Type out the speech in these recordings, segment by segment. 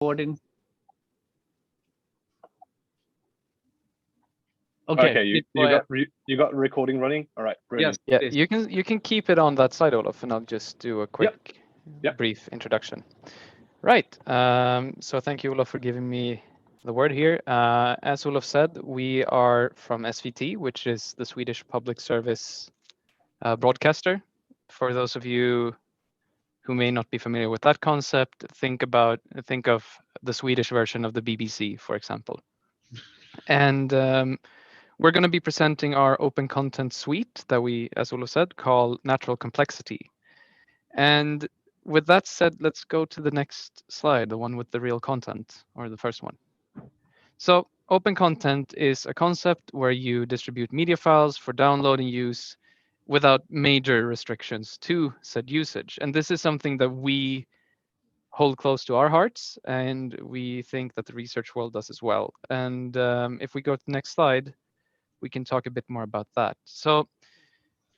Recording. Okay, you got recording running. All right, brilliant. Yes, yeah, you can keep it on that side, Olof, and I'll just do a quick, brief introduction. Right. So thank you, Olof, for giving me the word here. As Olof said, we are from SVT, which is the Swedish public service broadcaster. For those of you who may not be familiar with that concept, think of the Swedish version of the BBC, for example. And we're going to be presenting our open content suite that we, as Olof said, call Natural Complexity. And with that said, let's go to the next slide, the one with the real content, or the first one. So open content is a concept where you distribute media files for download and use without major restrictions to said usage. And this is something that we hold close to our hearts, and we think that the research world does as well. And if we go to the next slide, we can talk a bit more about that. So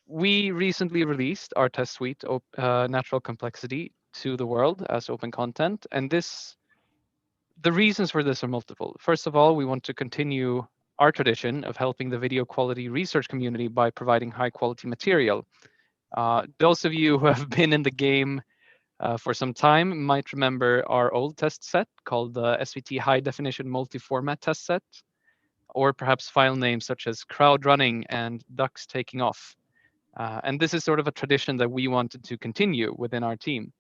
we recently released our test suite, Natural Complexity, to the world as open content. And the reasons for this are multiple. First of all, we want to continue our tradition of helping the video quality research community by providing high quality material. Those of you who have been in the game for some time might remember our old test set called the SVT High Definition Multi-Format Test Set, or perhaps file names such as Crowd Running and Ducks Taking Off. And this is sort of a tradition that we wanted to continue within our team.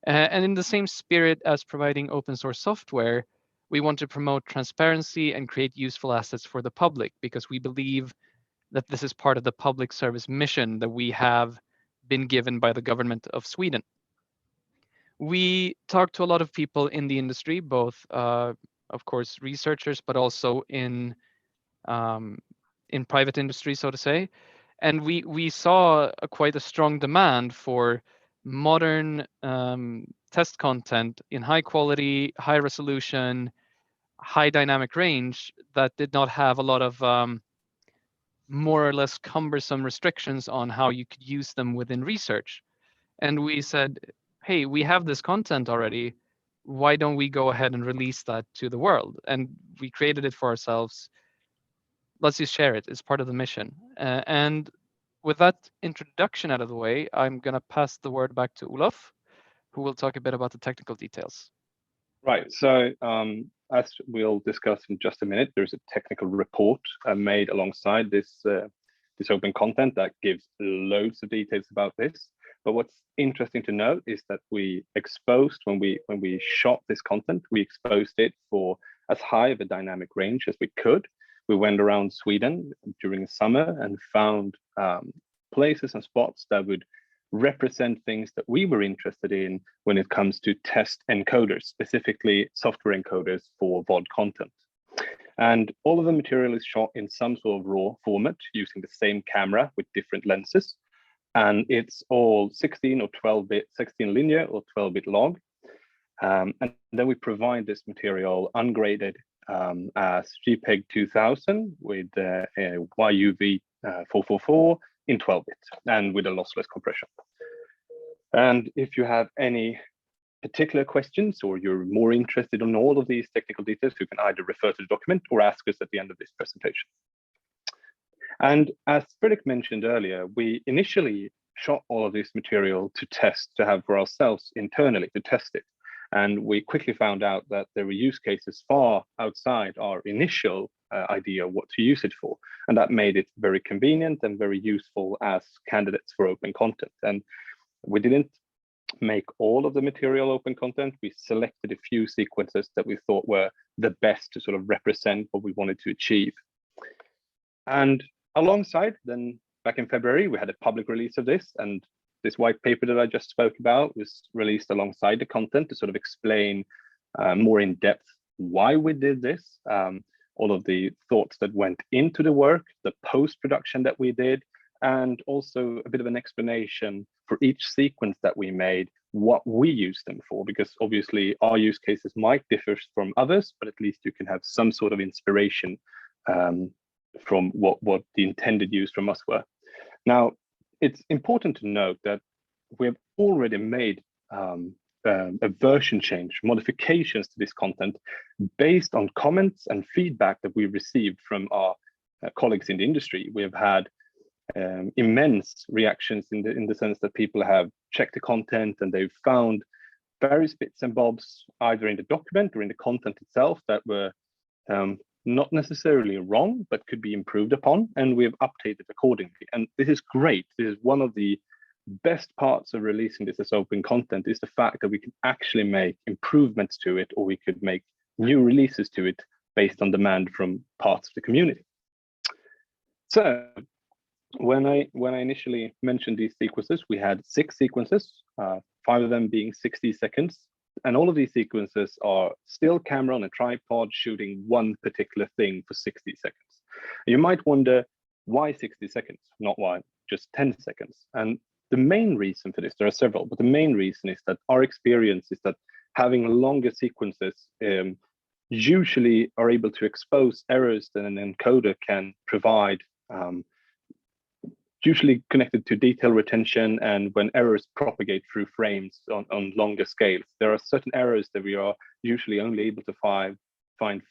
And in the same spirit as providing open source software, we want to promote transparency and create useful assets for the public, because we believe that this is part of the public service mission that we have been given by the government of Sweden. We talked to a lot of people in the industry, both, of course, researchers, but also in private industry, so to say. And we saw quite a strong demand for modern test content in high quality, high resolution, high dynamic range that did not have a lot of more or less cumbersome restrictions on how you could use them within research. And we said, hey, we have this content already. Why don't we go ahead and release that to the world? And we created it for ourselves. Let's just share it. It's part of the mission. And with that introduction out of the way, I'm going to pass the word back to Olof, who will talk a bit about the technical details. Right. So as we'll discuss in just a minute, there's a technical report made alongside this open content that gives loads of details about this. But what's interesting to note is that we exposed, when we shot this content, we exposed it for as high of a dynamic range as we could. We went around Sweden during the summer and found places and spots that would represent things that we were interested in when it comes to test encoders, specifically software encoders for VOD content. And all of the material is shot in some sort of raw format using the same camera with different lenses. And it's all 16 or 12-bit, 16 linear or 12-bit log. And then we provide this material ungraded as JPEG 2000 with YUV 444 in 12-bit and with a lossless compression. And if you have any particular questions or you're more interested in all of these technical details, you can either refer to the document or ask us at the end of this presentation. And as Fredrik mentioned earlier, we initially shot all of this material to test, to have for ourselves internally, to test it. And we quickly found out that there were use cases far outside our initial idea of what to use it for. And that made it very convenient and very useful as candidates for open content. And we didn't make all of the material open content. We selected a few sequences that we thought were the best to sort of represent what we wanted to achieve. And alongside, then back in February, we had a public release of this, and this white paper that I just spoke about was released alongside the content to sort of explain more in depth why we did this, all of the thoughts that went into the work, the post-production that we did, and also a bit of an explanation for each sequence that we made, what we use them for, because obviously our use cases might differ from others, but at least you can have some sort of inspiration from what the intended use from us were. Now, it's important to note that we've already made a version change, modifications to this content based on comments and feedback that we received from our colleagues in the industry. We have had immense reactions in the sense that people have checked the content and they've found various bits and bobs either in the document or in the content itself that were not necessarily wrong, but could be improved upon, and we have updated accordingly. And this is great. This is one of the best parts of releasing this as open content, is the fact that we can actually make improvements to it, or we could make new releases to it based on demand from parts of the community. So when I initially mentioned these sequences, we had 6 sequences, 5 of them being 60 seconds. And all of these sequences are still camera on a tripod shooting one particular thing for 60 seconds. You might wonder, why 60 seconds? Not why just 10 seconds? And the main reason for this, there are several, but the main reason is that our experience is that having longer sequences usually are able to expose errors that an encoder can provide, usually connected to detail retention, and when errors propagate through frames on longer scales. There are certain errors that we are usually only able to find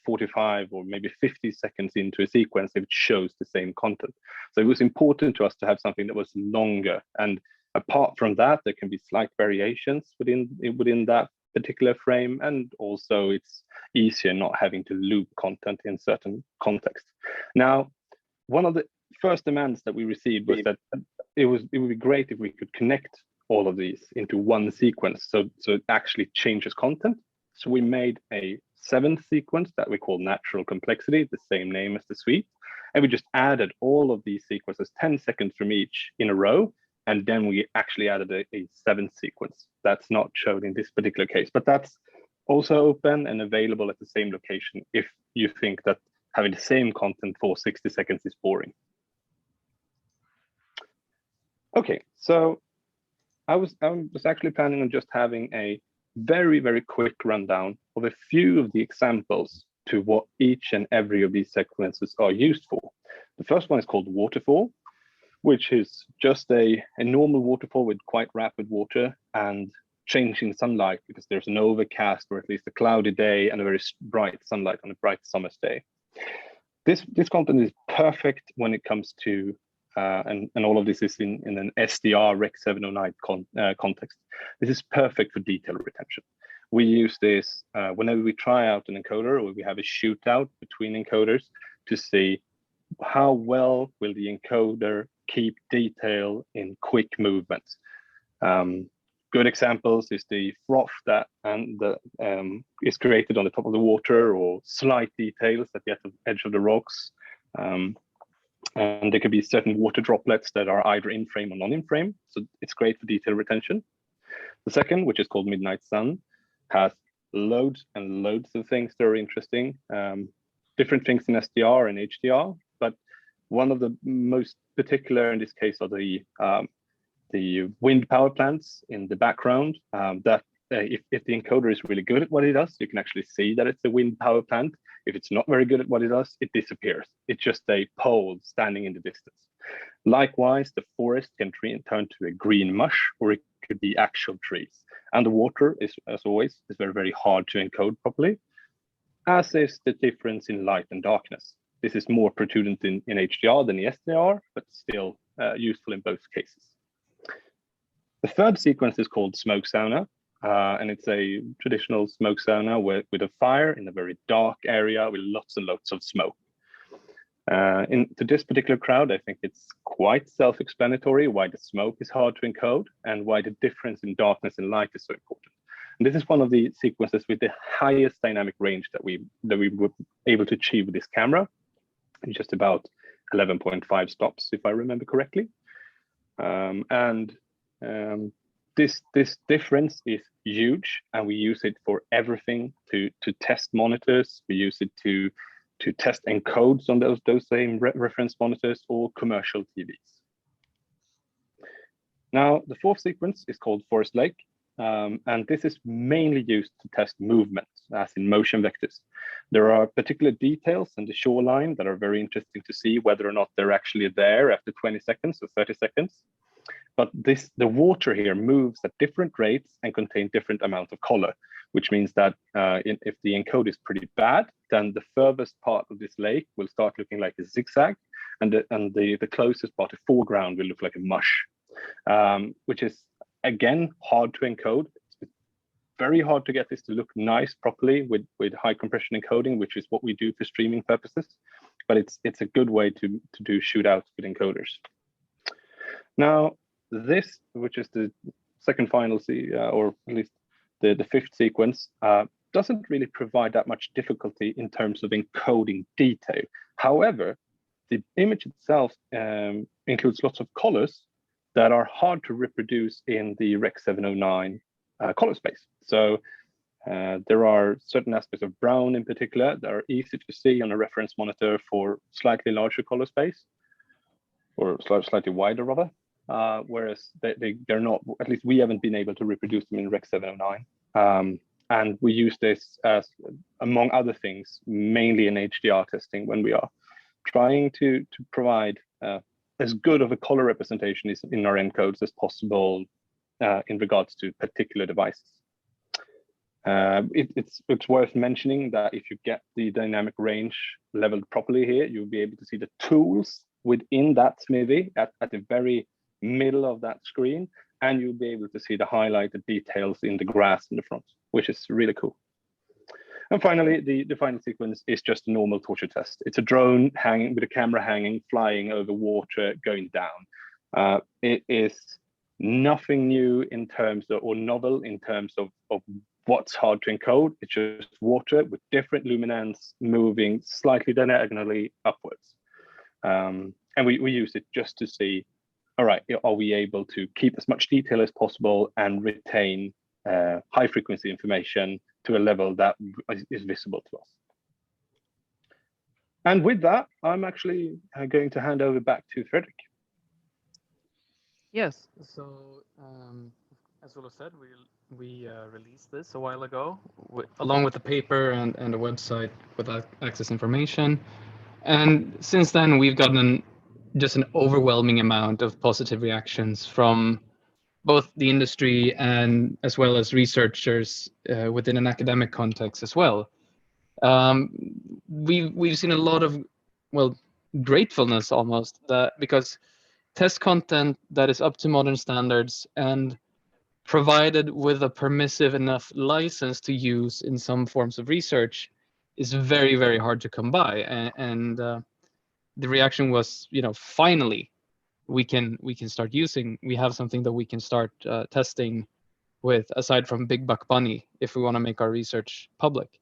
45 or maybe 50 seconds into a sequence if it shows the same content. So it was important to us to have something that was longer. And apart from that, there can be slight variations within that particular frame, and also it's easier not having to loop content in certain contexts. Now, one of the first demands that we received was that it would be great if we could connect all of these into one sequence, so it actually changes content. So we made a 7th sequence that we call Natural Complexity, the same name as the suite, and we just added all of these sequences, 10 seconds from each, in a row, and then we actually added a 7th sequence. That's not shown in this particular case, but that's also open and available at the same location if you think that having the same content for 60 seconds is boring. Okay, so I was actually planning on just having a very, very quick rundown of a few of the examples to what each and every of these sequences are used for. The first one is called waterfall, which is just a normal waterfall with quite rapid water and changing sunlight because there's an overcast or at least a cloudy day and a very bright sunlight on a bright summer's day. This content is perfect when it comes to and all of this is in an SDR Rec 709 context. This is perfect for detail retention. We use this whenever we try out an encoder, or we have a shootout between encoders to see how well will the encoder keep detail in quick movements. Good examples is the froth that is created on the top of the water, or slight details at the edge of the rocks. And there could be certain water droplets that are either in frame or non-in frame. So it's great for detail retention. The second, which is called Midnight Sun, has loads and loads of things that are interesting. Different things in SDR and HDR, but one of the most particular in this case are the wind power plants in the background. That if the encoder is really good at what it does, you can actually see that it's a wind power plant. If it's not very good at what it does, it disappears. It's just a pole standing in the distance. Likewise, the forest can turn to a green mush, or it could be actual trees. And the water is, as always, is very, very hard to encode properly, as is the difference in light and darkness. This is more protudent in HDR than in SDR, but still useful in both cases. The third sequence is called Smoke Sauna. And it's a traditional smoke sauna with a fire in a very dark area with lots and lots of smoke. To this particular crowd, I think it's quite self-explanatory why the smoke is hard to encode and why the difference in darkness and light is so important. And this is one of the sequences with the highest dynamic range that we were able to achieve with this camera, just about 11.5 stops, if I remember correctly. This difference is huge, and we use it for everything, to test monitors. We use it to test encodes on those same reference monitors or commercial TVs. Now, the fourth sequence is called Forest Lake, and this is mainly used to test movement, as in motion vectors. There are particular details in the shoreline that are very interesting to see whether or not they're actually there after 20 seconds or 30 seconds. But the water here moves at different rates and contain different amounts of color, which means that if the encode is pretty bad, then the furthest part of this lake will start looking like a zigzag, and the closest part, the foreground, will look like a mush, which is, again, hard to encode. It's very hard to get this to look nice properly with high compression encoding, which is what we do for streaming purposes. But it's a good way to do shootouts with encoders. Now, this, which is the second final, or at least the fifth sequence, doesn't really provide that much difficulty in terms of encoding detail. However, the image itself includes lots of colors that are hard to reproduce in the Rec. 709 color space. So there are certain aspects of brown in particular that are easy to see on a reference monitor for slightly larger color space, or slightly wider rather, whereas they're not, at least we haven't been able to reproduce them in Rec. 709. And we use this as, among other things, mainly in HDR testing when we are trying to provide as good of a color representation in our encodes as possible in regards to particular devices. It's worth mentioning that if you get the dynamic range leveled properly here, you'll be able to see the tools within that smithy at the very middle of that screen, and you'll be able to see the highlighted details in the grass in the front, which is really cool. And finally, the final sequence is just a normal torture test. It's a drone hanging with a camera hanging, flying over water, going down. It is nothing new in terms of, or novel in terms of what's hard to encode. It's just water with different luminance moving slightly diagonally upwards. And we use it just to see, all right, are we able to keep as much detail as possible and retain high frequency information to a level that is visible to us. And with that, I'm actually going to hand over back to Fredrik. Yes, so as Olof said, we released this a while ago, along with the paper and a website with access information. And since then, we've gotten just an overwhelming amount of positive reactions from both the industry and as well as researchers within an academic context as well. We've seen a lot of, well, gratefulness almost, because test content that is up to modern standards and provided with a permissive enough license to use in some forms of research is very, very hard to come by. And the reaction was, finally, we can start using. We have something that we can start testing with, aside from Big Buck Bunny, if we want to make our research public.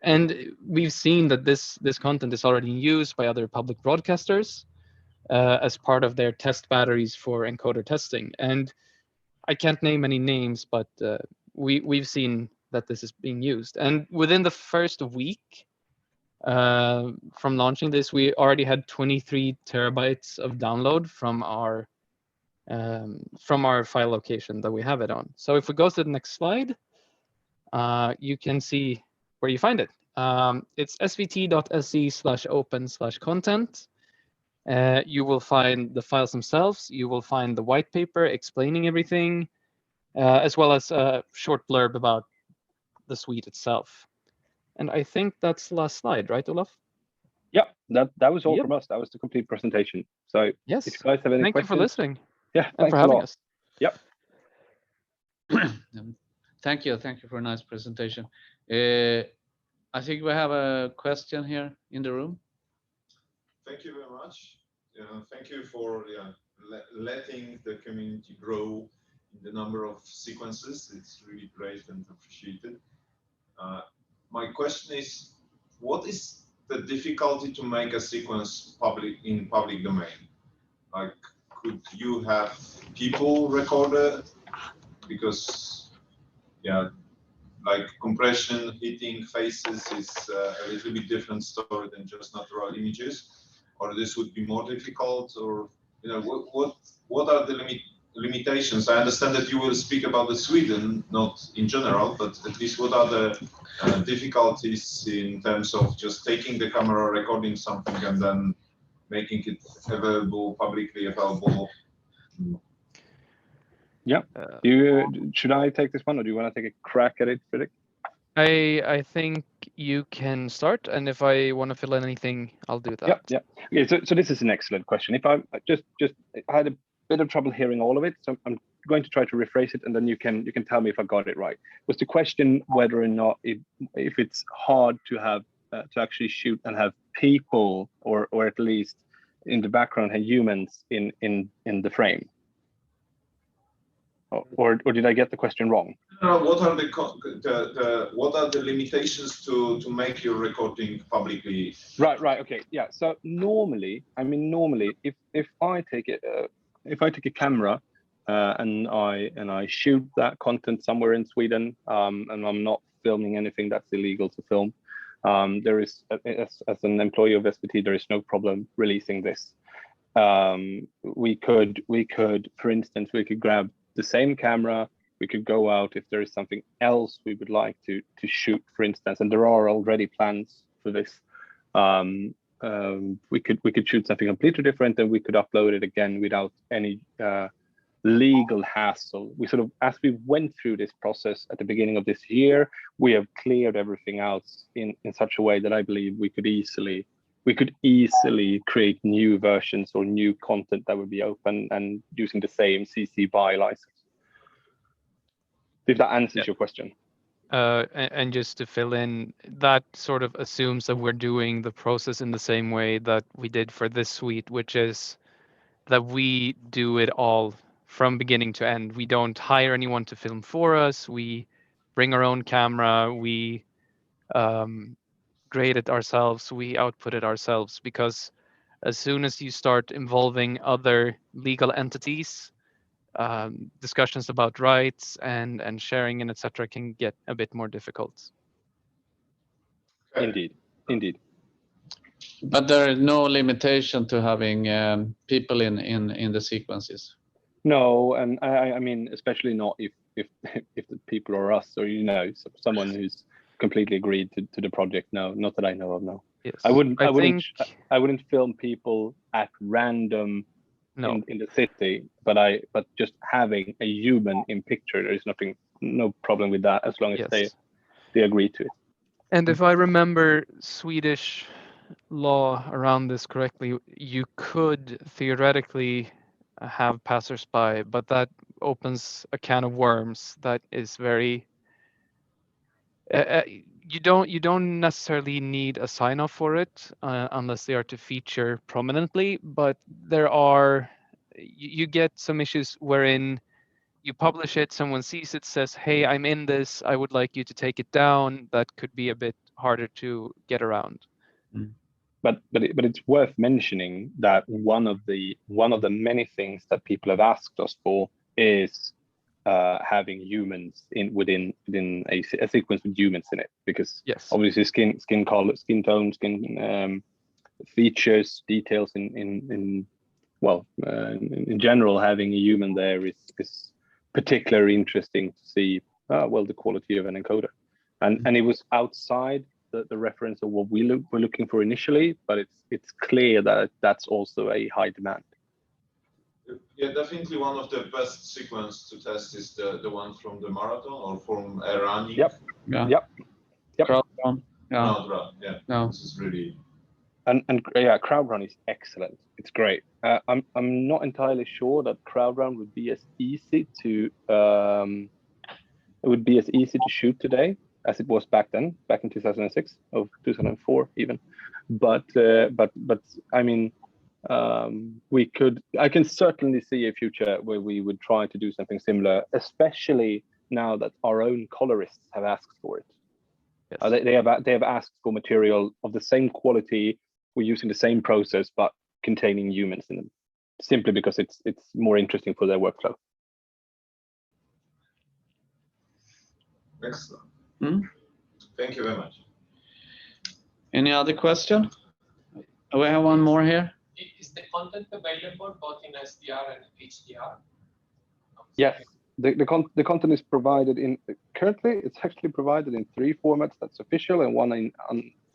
And we've seen that this content is already used by other public broadcasters as part of their test batteries for encoder testing. And I can't name any names, but we've seen that this is being used. And within the first week from launching this, we already had 23 terabytes of download from our file location that we have it on. So if we go to the next slide, you can see where you find it. It's svt.se/open/content. You will find the files themselves. You will find the white paper explaining everything, as well as a short blurb about the suite itself. And I think that's the last slide, right, Olof? Yeah, that was all from us. That was the complete presentation. So yes, if you guys have any thank questions, you for listening. Yeah, and for having us. Yep. Thank you for a nice presentation. I think we have a question here in the room. Thank you very much. Thank you for letting the community grow in the number of sequences. It's really great and appreciated. My question is, what is the difficulty to make a sequence in public domain? Like, could you have people record it? Because, like compression, hitting faces is a little bit different story than just natural images. Or this would be more difficult, or what are the limitations? I understand that you will speak about the Sweden, not in general, but at least what are the difficulties in terms of just taking the camera, recording something, and then making it available, publicly available? Yeah. Should I take this one, or do you want to take a crack at it, Fredrik? I think you can start, and if I want to fill in anything, I'll do that. Yeah. Okay, so this is an excellent question. If I just I had a bit of trouble hearing all of it, so I'm going to try to rephrase it, and then you can tell me if I got it right. Was the question whether or not if it's hard to have to actually shoot and have people, or at least in the background, have humans in the frame? Or did I get the question wrong? What are what are the limitations to make your recording publicly? Right. Okay. Yeah. So normally, if I take a camera and I shoot that content somewhere in Sweden, and I'm not filming anything that's illegal to film, there is, as an employee of SVT, there is no problem releasing this. We could, for instance, we could grab the same camera. We could go out if there is something else we would like to shoot, for instance, and there are already plans for this. We could shoot something completely different, and we could upload it again without any legal hassle. We sort of, as we went through this process at the beginning of this year, we have cleared everything out in such a way that I believe we could easily create new versions or new content that would be open and using the same CC BY license. If that answers your question. And just to fill in, that sort of assumes that we're doing the process in the same way that we did for this suite, which is that we do it all from beginning to end. We don't hire anyone to film for us. We bring our own camera. We grade it ourselves. We output it ourselves, because as soon as you start involving other legal entities, discussions about rights and sharing and etc. can get a bit more difficult. Indeed. But there is no limitation to having people in the sequences. No, and I mean, especially not if the people are us, or someone who's completely agreed to the project. No, not that I know of. No. Yes. I wouldn't film people at random. No. In the city, but just having a human in picture, there is no problem with that, as long as they agree to it. And if I remember Swedish law around this correctly, you could theoretically have passersby, but that opens a can of worms that is very you don't necessarily need a sign off for it unless they are to feature prominently, but you get some issues wherein you publish it, someone sees it, says, hey, I'm in this, I would like you to take it down. That could be a bit harder to get around. But it's worth mentioning that one of the many things that people have asked us for is having humans within a sequence with humans in it, because obviously skin color, skin tone, skin features, details in general, having a human there is particularly interesting to see the quality of an encoder, and it was outside the reference of what we were looking for initially, but it's clear that that's also a high demand. Yeah, definitely one of the best sequence to test is the one from the marathon or from a running. Yep. Crowd run. No. This is really. And crowd run is excellent. It's great. I'm not entirely sure that crowd run would be as easy to shoot today as it was back in 2006 or 2004 even. But I mean, I can certainly see a future where we would try to do something similar, especially now that our own colorists have asked for it. Yes. They have asked for material of the same quality. We're using the same process, but containing humans in them, simply because it's more interesting for their workflow. Excellent. Thank you very much. Any other question? We have one more here. Is the content available both in SDR and HDR? Yes, the content is provided currently it's actually provided in 3 formats. That's official, and 1 in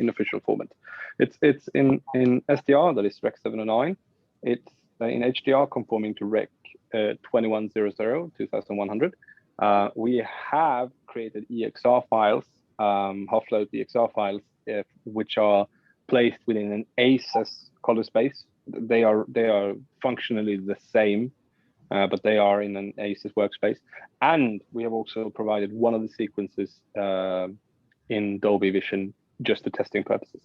unofficial format. It's in SDR, that is Rec 709. It's in HDR conforming to Rec 2100, 2100. We have created EXR files, offload EXR files, which are placed within an ACES color space. They are functionally the same, but they are in an ACES workspace. And we have also provided one of the sequences in Dolby Vision just for testing purposes.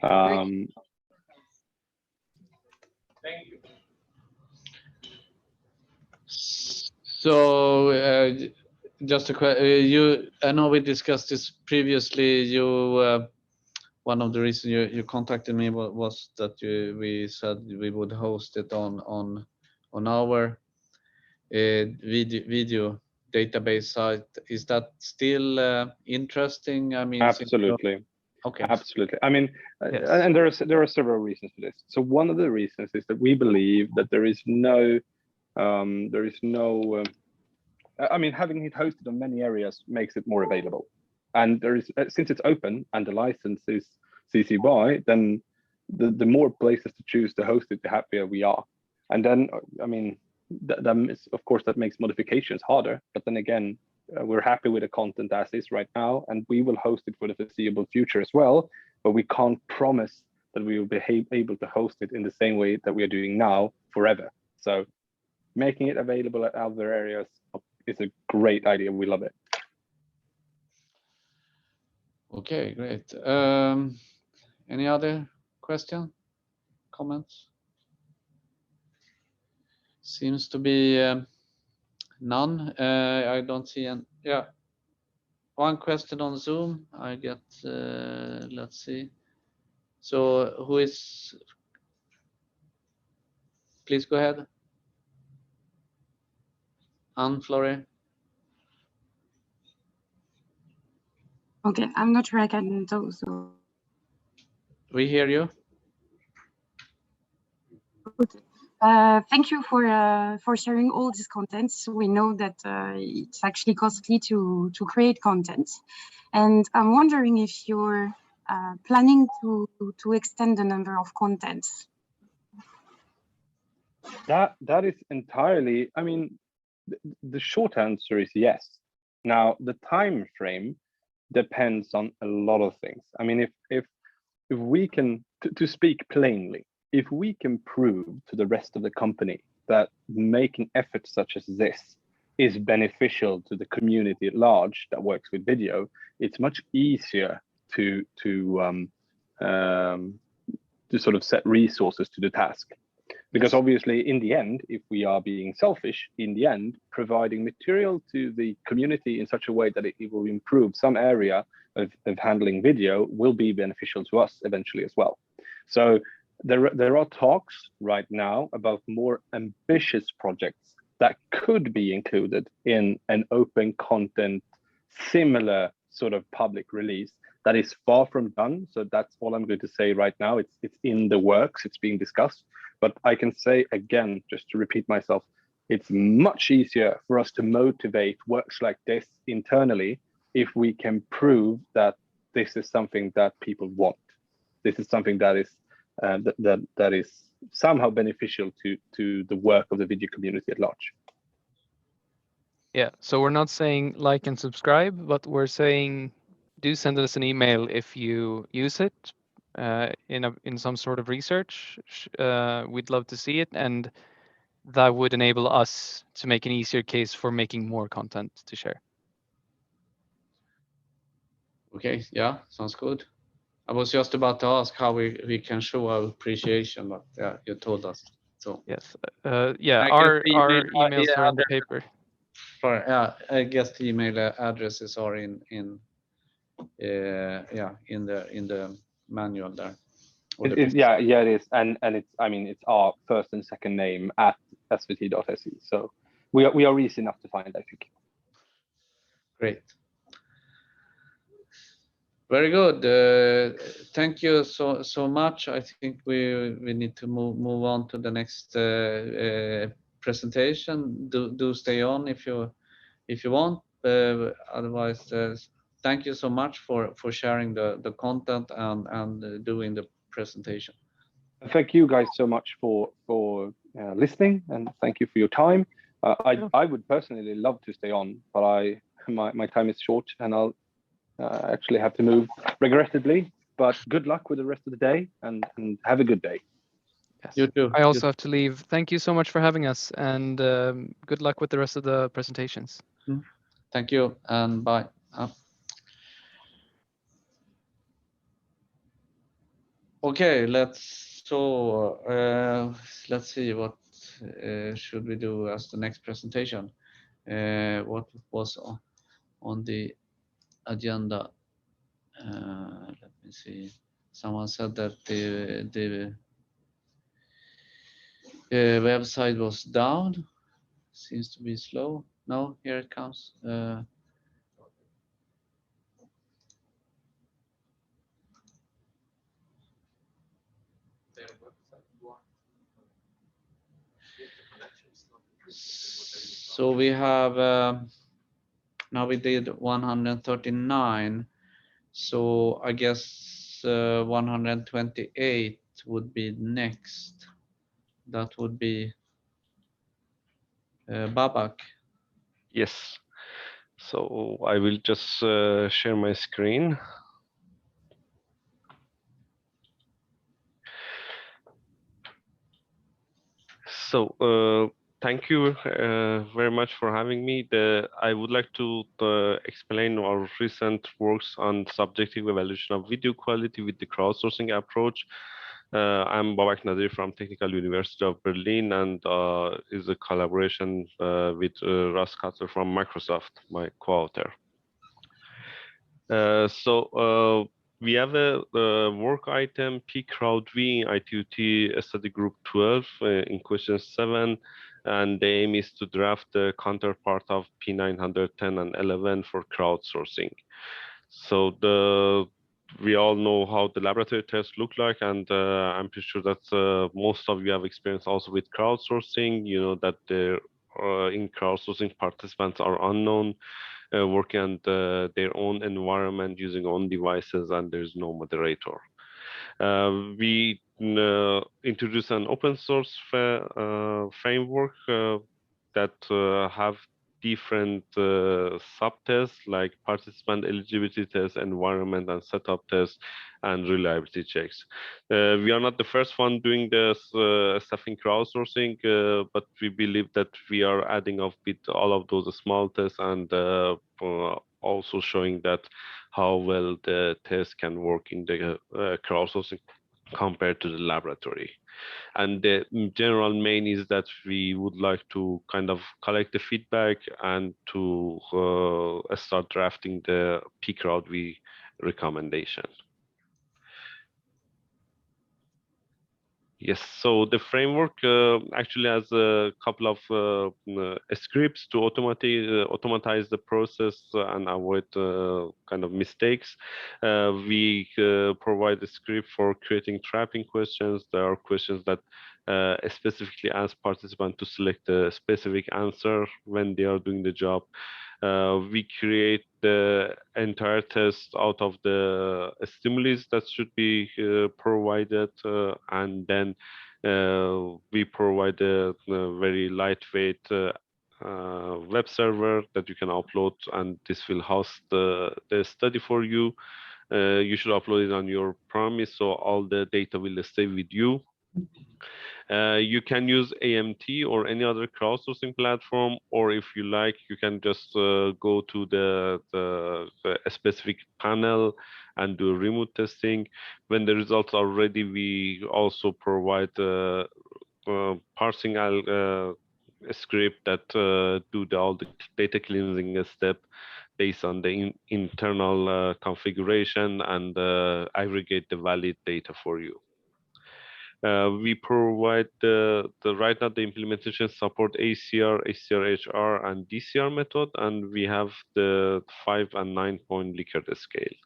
Thank you. So just a question. I know we discussed this previously. One of the reasons you contacted me was that we said we would host it on our video database site. Is that still interesting? I mean, absolutely. Okay. Absolutely. I mean, Yes. and there are several reasons for this. So one of the reasons is that we believe that there is no I mean, having it hosted on many areas makes it more available. And there is, since it's open and the license is CC BY, then the more places to choose to host it, the happier we are. And then, I mean, of course, that makes modifications harder. But then again, we're happy with the content as is right now, and we will host it for the foreseeable future as well. But we can't promise that we will be able to host it in the same way that we are doing now forever. So making it available at other areas is a great idea. We love it. Okay, great. Any other question, comments? Seems to be none. I don't see any. Yeah, one question on Zoom. I get. Let's see. So who is? Please go ahead. Anne-Flore. Okay, I'm not sure I can do so. We hear you. Okay. Thank you for sharing all these contents. We know that it's actually costly to create content, and I'm wondering if you're planning to extend the number of contents. That is entirely. I mean, the short answer is yes. Now the time frame depends on a lot of things. I mean, if we can, to speak plainly, if we can prove to the rest of the company that making efforts such as this is beneficial to the community at large that works with video, it's much easier to sort of set resources to the task. Because obviously, in the end, if we are being selfish, in the end, providing material to the community in such a way that it will improve some area of handling video will be beneficial to us eventually as well. So there are talks right now about more ambitious projects that could be included in an open content, similar sort of public release that is far from done. So that's all I'm going to say right now. It's in the works, it's being discussed. But I can say again, just to repeat myself, it's much easier for us to motivate works like this internally if we can prove that this is something that people want. This is something that is that is somehow beneficial to the work of the video community at large. Yeah, so we're not saying like and subscribe, but we're saying do send us an email if you use it in some sort of research. We'd love to see it, and that would enable us to make an easier case for making more content to share. Okay, yeah, sounds good. I was just about to ask how we can show our appreciation, but yeah, you told us. So yes, yeah, I our emails emails are on the paper. Yeah, I guess the email addresses are in the manual there. Yeah, it is, and it's, I mean, it's our first and second name at svt.se. So we are easy enough to find, I think. Great. Very good. Thank you so much. I think we need to move on to the next presentation. Do stay on if you want. Otherwise, thank you so much for sharing the content and doing the presentation. Thank you guys so much for listening, and thank you for your time. I would personally love to stay on, but my time is short, and I'll actually have to move regrettably. But good luck with the rest of the day, and have a good day. Yes. You too. I also have to leave. Thank you so much for having us, and good luck with the rest of the presentations. Thank you, and bye. Okay, let's see what should we do as the next presentation. What was on the agenda? Let me see. Someone said that the website was down. Seems to be slow. No, here it comes. So we have now we did 139. So I guess 128 would be next. That would be Babak. Yes. So I will just share my screen. So thank you very much for having me. I would like to explain our recent works on subjective evaluation of video quality with the crowdsourcing approach. I'm Babak Nadir from Technical University of Berlin, and is a collaboration with Russ Cutler from Microsoft, my co-author. We have a work item P-Crowd-V in ITUT study group 12 in question 7, and the aim is to draft the counterpart of P910 and 11 for crowdsourcing. So we all know how the laboratory tests look like, and I'm pretty sure that most of you have experience also with crowdsourcing. You know that in crowdsourcing participants are unknown, working on their own environment using own devices, and there's no moderator. We introduce an open source framework that have different subtests like participant eligibility tests, environment and setup tests, and reliability checks. We are not the first one doing this stuff in crowdsourcing, but we believe that we are adding up with all of those small tests, and also showing that how well the test can work in the crowdsourcing compared to the laboratory. And the general main is that we would like to kind of collect the feedback and to start drafting the P-Crowd-V recommendation. Yes, so the framework actually has a couple of scripts to automatize the process and avoid kind of mistakes. We provide a script for creating trapping questions. There are questions that specifically ask participants to select a specific answer when they are doing the job. We create the entire test out of the stimuli that should be provided, and then we provide a very lightweight web server that you can upload, and this will host the study for you. You should upload it on your premise, so all the data will stay with you. You can use AMT or any other crowdsourcing platform, or if you like, you can just go to the specific panel and do remote testing. When the results are ready, we also provide parsing script that do all the data cleansing step based on the internal configuration, and aggregate the valid data for you. We provide right now the implementation support ACR, ACR-HR, and DCR method, and we have the 5 and 9 point Likert scale.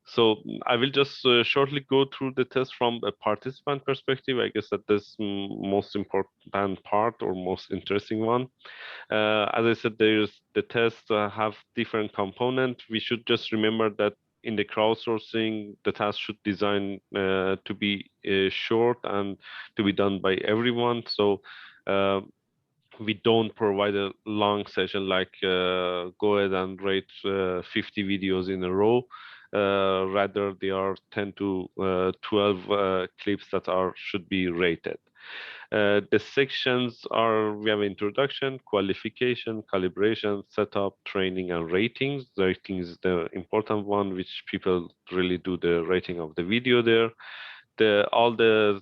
So I will just shortly go through the test from a participant perspective. I guess that this most important part or most interesting one. As I said, the tests have different components. We should just remember that in the crowdsourcing, the task should design to be short and to be done by everyone. So we don't provide a long session like go ahead and rate 50 videos in a row. Rather, they are 10 to 12 clips that should be rated. The sections are, we have introduction, qualification, calibration, setup, training, and ratings. Ratings is the important one, which people really do the rating of the video there. All the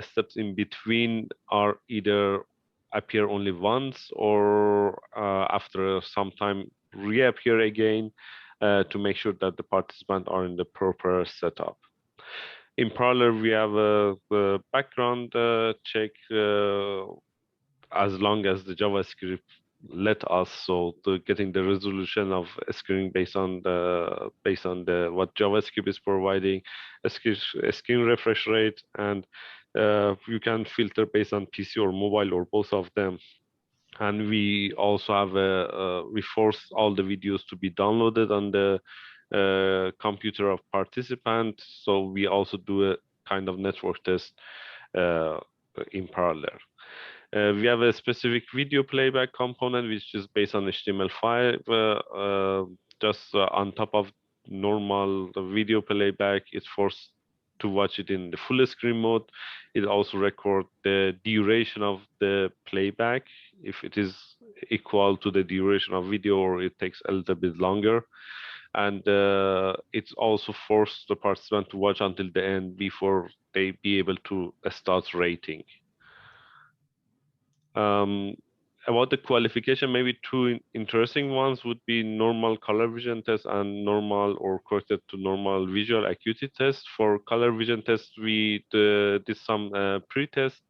steps in between are either appear only once or after some time reappear again to make sure that the participants are in the proper setup. In parallel, we have a background check as long as the JavaScript let us. So getting the resolution of screen based on what JavaScript is providing, a screen refresh rate, and you can filter based on PC or mobile or both of them. And we also have we force all the videos to be downloaded on the computer of participant. So we also do a kind of network test in parallel. We have a specific video playback component, which is based on HTML5. Just on top of normal video playback, it's forced to watch it in the full screen mode. It also records the duration of the playback, if it is equal to the duration of video or it takes a little bit longer. And it's also forced the participant to watch until the end before they be able to start rating. About the qualification, maybe two interesting ones would be normal color vision test and normal or corrected to normal visual acuity test. For color vision test, we did some pre-test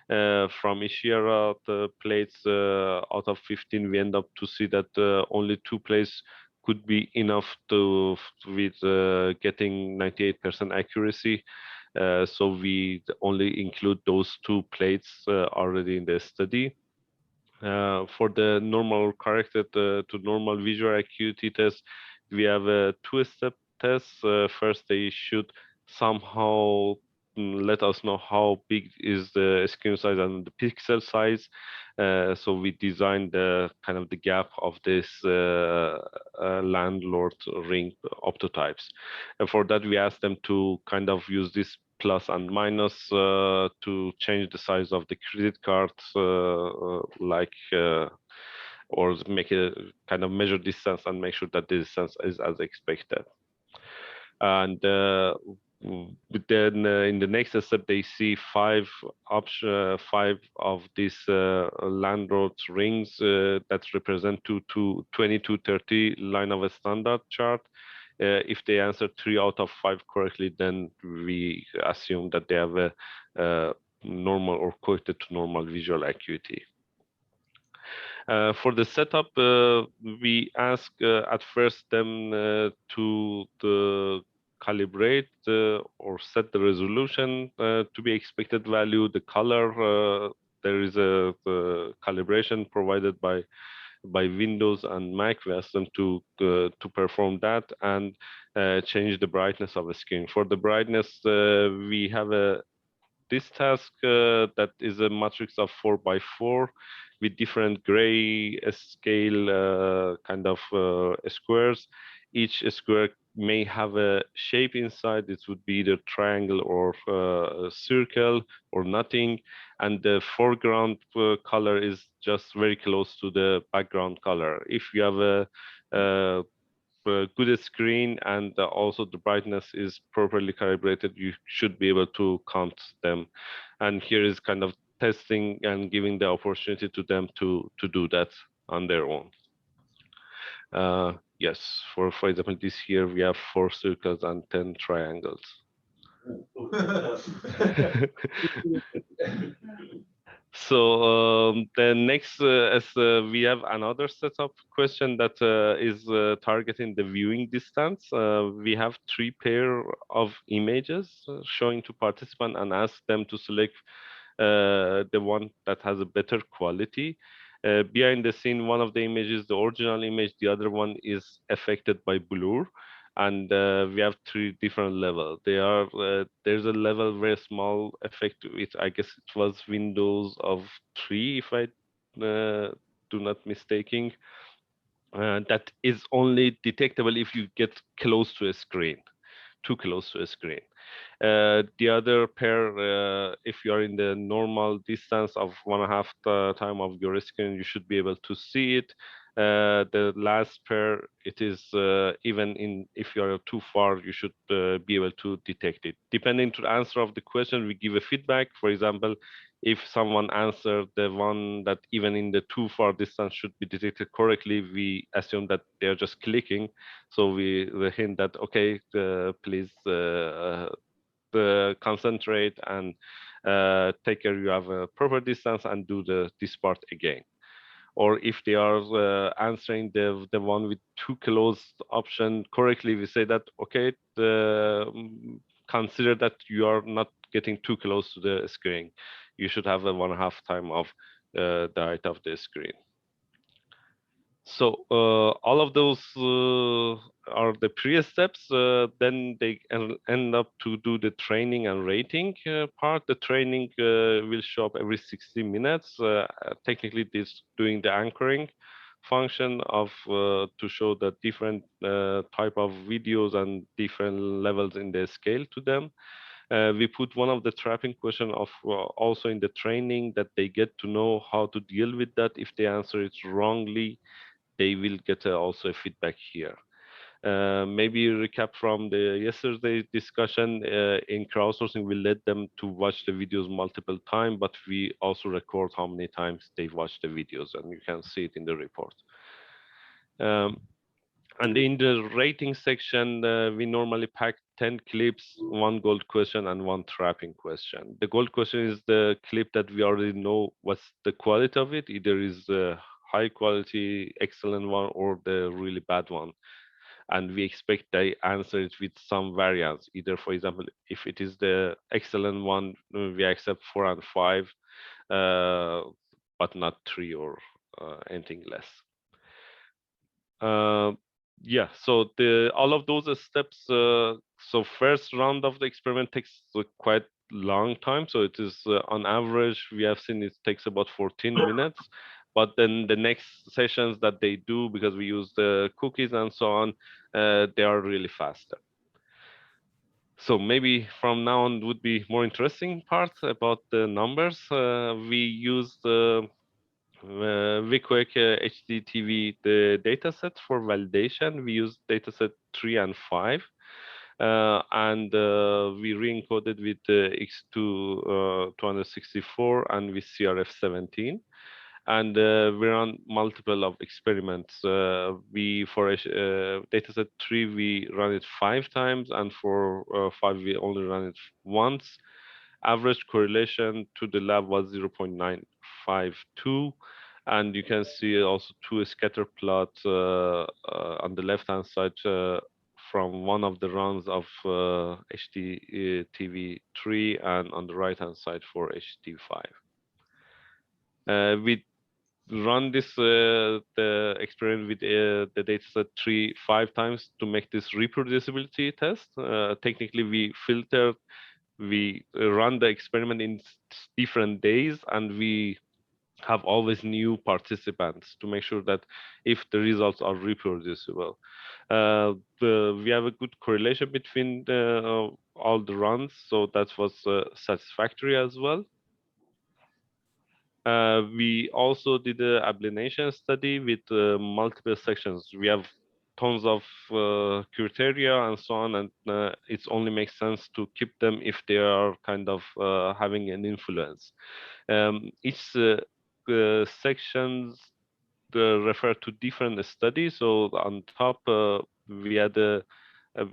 from each year the plates out of 15. We end up to see that only 2 plates could be enough to with getting 98% accuracy. So we only include those 2 plates already in the study. For the normal corrected to normal visual acuity test, we have a 2-step test. First, they should somehow let us know how big is the screen size and the pixel size. So we designed the kind of the gap of this landlord ring optotypes. And for that, we asked them to kind of use this plus and minus to change the size of the credit cards, or make a kind of measure distance and make sure that the distance is as expected. And then in the next step, they see 5 of these landlord rings that represent 20 to 30 line of a standard chart. If they answer 3 out of 5 correctly, then we assume that they have a normal or corrected to normal visual acuity. For the setup, we ask at first them to calibrate or set the resolution to be expected value, the color. There is a calibration provided by Windows and Mac. We ask them to perform that and change the brightness of the screen. For the brightness, we have this task that is a matrix of 4x4 with different gray scale kind of squares. Each square may have a shape inside. It would be either triangle or a circle or nothing. And the foreground color is just very close to the background color. If you have a good screen and also the brightness is properly calibrated, you should be able to count them. And here is kind of testing and giving the opportunity to them to do that on their own. Yes, for example, this year we have 4 circles and 10 triangles. So the next we have another setup question that is targeting the viewing distance. We have 3 pair of images showing to participant and ask them to select the one that has a better quality. Behind the scene, one of the images, the original image, the other one is affected by blur. and we have three different levels. There's a level very small effect, which I guess it was Windows of 3, if I do not mistaking. That is only detectable if you get close to a screen, too close to a screen. The other pair, if you are in the normal distance of 1.5 time of your screen, you should be able to see it. The last pair, it is even if you are too far, you should be able to detect it. Depending to the answer of the question, we give a feedback. For example, if someone answered the one that even in the too far distance should be detected correctly, we assume that they're just clicking. So we hint that, okay, please concentrate and take care you have a proper distance and do this part again. Or if they are answering the one with too close option correctly, we say that, okay, consider that you are not getting too close to the screen. You should have a 1.5 time of the height of the screen. So all of those are the previous steps. Then they end up to do the training and rating part. The training will show up every 60 minutes. Technically, this doing the anchoring function of to show the different type of videos and different levels in the scale to them. We put one of the trapping question of also in the training that they get to know how to deal with that. If they answer it wrongly, they will get also a feedback here. Maybe recap from the yesterday's discussion. In crowdsourcing, we let them to watch the videos multiple times, but we also record how many times they watch the videos, and you can see it in the report. And in the rating section, we normally pack 10 clips, one gold question and one trapping question. The gold question is the clip that we already know what's the quality of it. Either is a high quality, excellent one, or the really bad one. And we expect they answer it with some variance. Either, for example, if it is the excellent one, we accept 4 and 5, but not 3 or anything less. Yeah, so all of those steps, so first round of the experiment takes quite long time. So it is on average, we have seen it takes about 14 minutes. But then the next sessions that they do, because we use the cookies and so on, they are really faster. So maybe from now on would be more interesting part about the numbers. We use the VQuake HDTV the dataset for validation. We use dataset 3 and 5. And we re-encoded with X2 264 and with CRF17. And we run multiple of experiments. We for dataset 3 we run it 5 times, and for 5 we only run it once. Average correlation to the lab was 0.952, and you can see also two scatter plots on the left hand side from one of the runs of HDTV3 and on the right hand side for HDTV5. We run this the experiment with the dataset 3 5 times to make this reproducibility test. Technically, we run the experiment in different days, and we have always new participants to make sure that if the results are reproducible. We have a good correlation between all the runs, so that was satisfactory as well. We also did an ablation study with multiple sections. We have tons of criteria and so on, and it only makes sense to keep them if they are kind of having an influence. Each sections refer to different studies. So on top, we had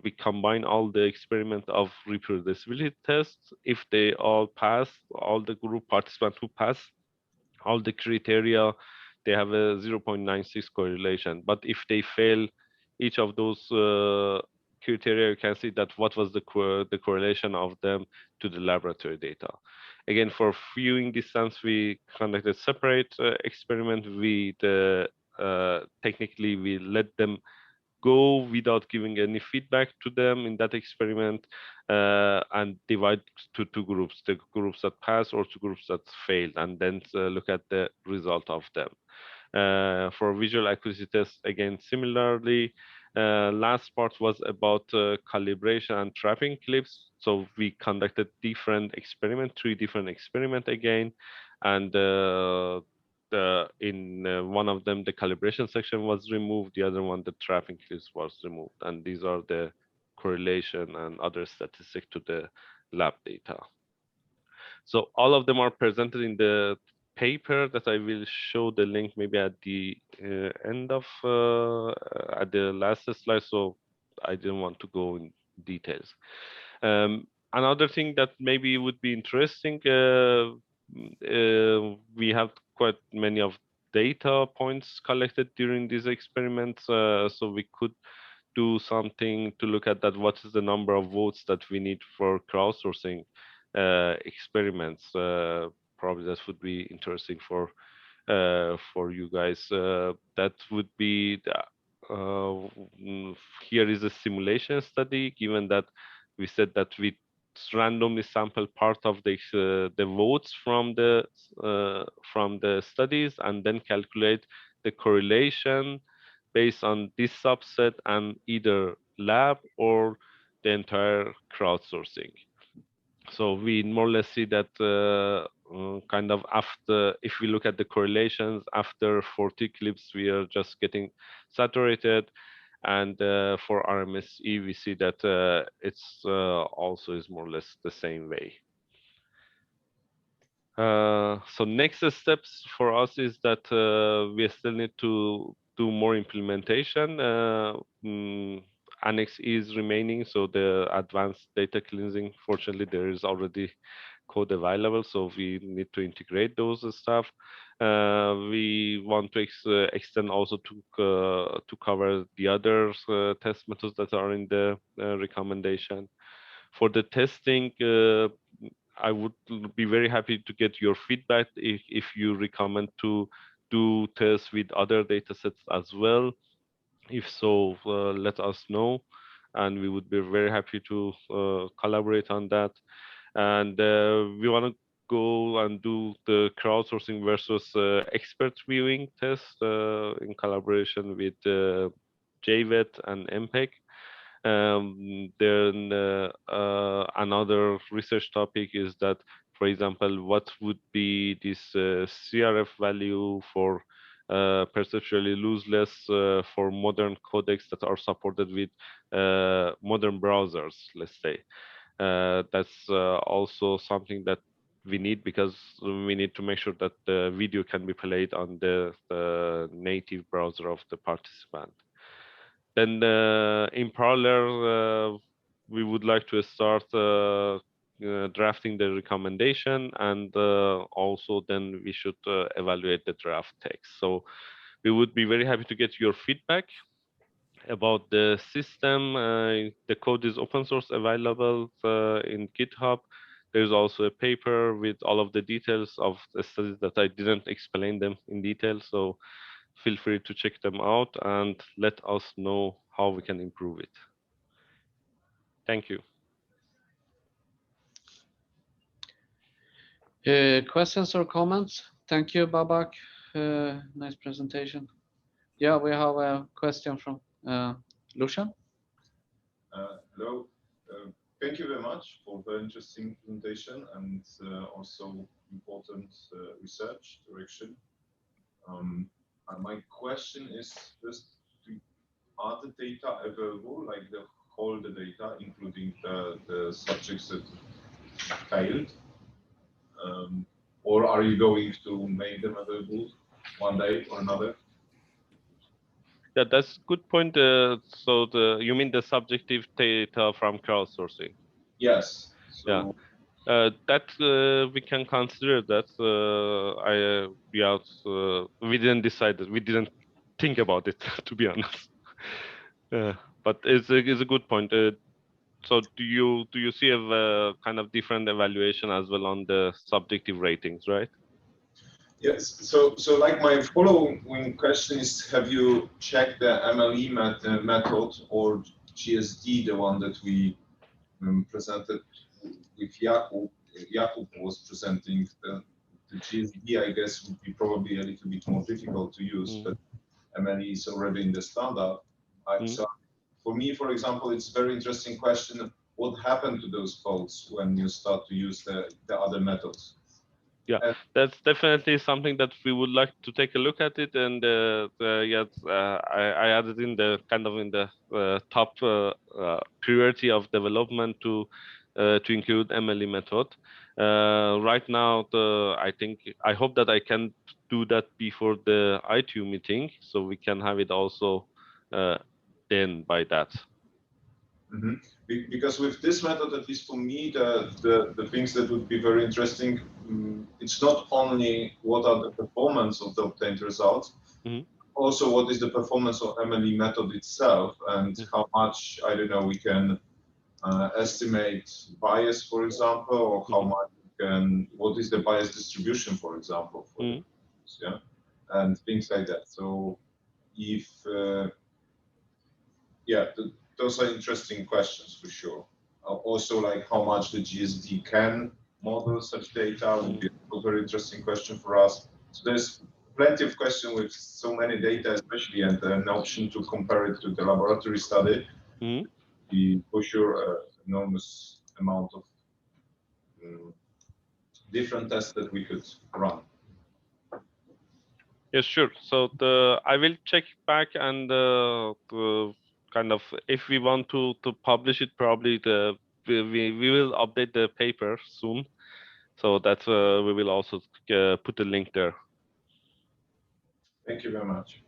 we combine all the experiment of reproducibility tests. If they all pass, all the group participants who pass all the criteria, they have a 0.96 correlation. But if they fail each of those criteria, you can see that what was the correlation of them to the laboratory data. Again, for viewing distance, we conducted separate experiment. We technically we let them go without giving any feedback to them in that experiment and divide to two groups, the groups that pass or two groups that failed, and then look at the result of them. For visual accuracy tests, again, similarly, last part was about calibration and trapping clips. So we conducted different experiment, 3 different experiment again, and in one of them, the calibration section was removed. The other one, the trapping clips was removed. And these are the correlation and other statistics to the lab data. So all of them are presented in the paper that I will show the link maybe at the end of at the last slide. So I didn't want to go in details. Another thing that maybe would be interesting, we have quite many of data points collected during these experiments, so we could do something to look at that. What is the number of votes that we need for crowdsourcing experiments? Probably that would be interesting for you guys. That would be here is a simulation study. Given that we said that we randomly sample part of the votes from the studies and then calculate the correlation based on this subset and either lab or the entire crowdsourcing. So we more or less see that kind of after, if we look at the correlations, after 40 clips, we are just getting saturated. And for RMSE, we see that it's also is more or less the same way. So next steps for us is that we still need to do more implementation. Annex is remaining, so the advanced data cleansing, fortunately, there is already code available, so we need to integrate those stuff. We want to extend also to cover the other test methods that are in the recommendation. For the testing, I would be very happy to get your feedback if you recommend to do tests with other data sets as well. If so, let us know, and we would be very happy to collaborate on that. And we want to go and do the crowdsourcing versus expert viewing test in collaboration with JVET and MPEG. Then another research topic is that, for example, what would be this CRF value for perceptually lossless for modern codecs that are supported with modern browsers, let's say. That's also something that we need, because we need to make sure that the video can be played on the native browser of the participant. Then in parallel, we would like to start drafting the recommendation, and also then we should evaluate the draft text. So we would be very happy to get your feedback about the system. The code is open source available in GitHub. There's also a paper with all of the details of the studies that I didn't explain them in detail. So feel free to check them out and let us know how we can improve it. Thank you. Questions or comments? Thank you, Babak. Nice presentation. Yeah, we have a question from Lucian. Hello. Thank you very much for the interesting presentation and also important research direction. My question is just, are the data available, like the whole data, including the subjects that failed? Or are you going to make them available one day or another? Yeah, that's a good point. So you mean the subjective data from crowdsourcing? Yes. So, yeah. That we can consider that. We didn't decide that. We didn't think about it, to be honest. But it's a good point. So do you see a kind of different evaluation as well on the subjective ratings, right? Yes. So like my following question is, have you checked the MLE method or GSD, the one that we presented with Jakub? Jakub was presenting the GSD, I guess, would be probably a little bit more difficult to use, but MLE is already in the standard. So for me, for example, it's a very interesting question. What happened to those codes when you start to use the other methods? Yeah, that's definitely something that we would like to take a look at it. And I added in the kind of in the top priority of development to include MLE method. Right now, I hope that I can do that before the ITU meeting, so we can have it also then by that. Mm-hmm. Because with this method, at least for me, the things that would be very interesting, it's not only what are the performance of the obtained results, also what is the performance of MLE method itself, and how much, I don't know, we can estimate bias, for example, or how much we can, what is the bias distribution, for example, for the, yeah, and things like that. So if yeah, those are interesting questions for sure. Also, like how much the GSD can model such data would be a very interesting question for us. So there's plenty of questions with so many data, especially, and an option to compare it to the laboratory study. The for sure enormous amount of different tests that we could run. Yes, sure. So I will check back and kind of if we want to publish it, probably we will update the paper soon, so that we will also put a link there. Thank you very much.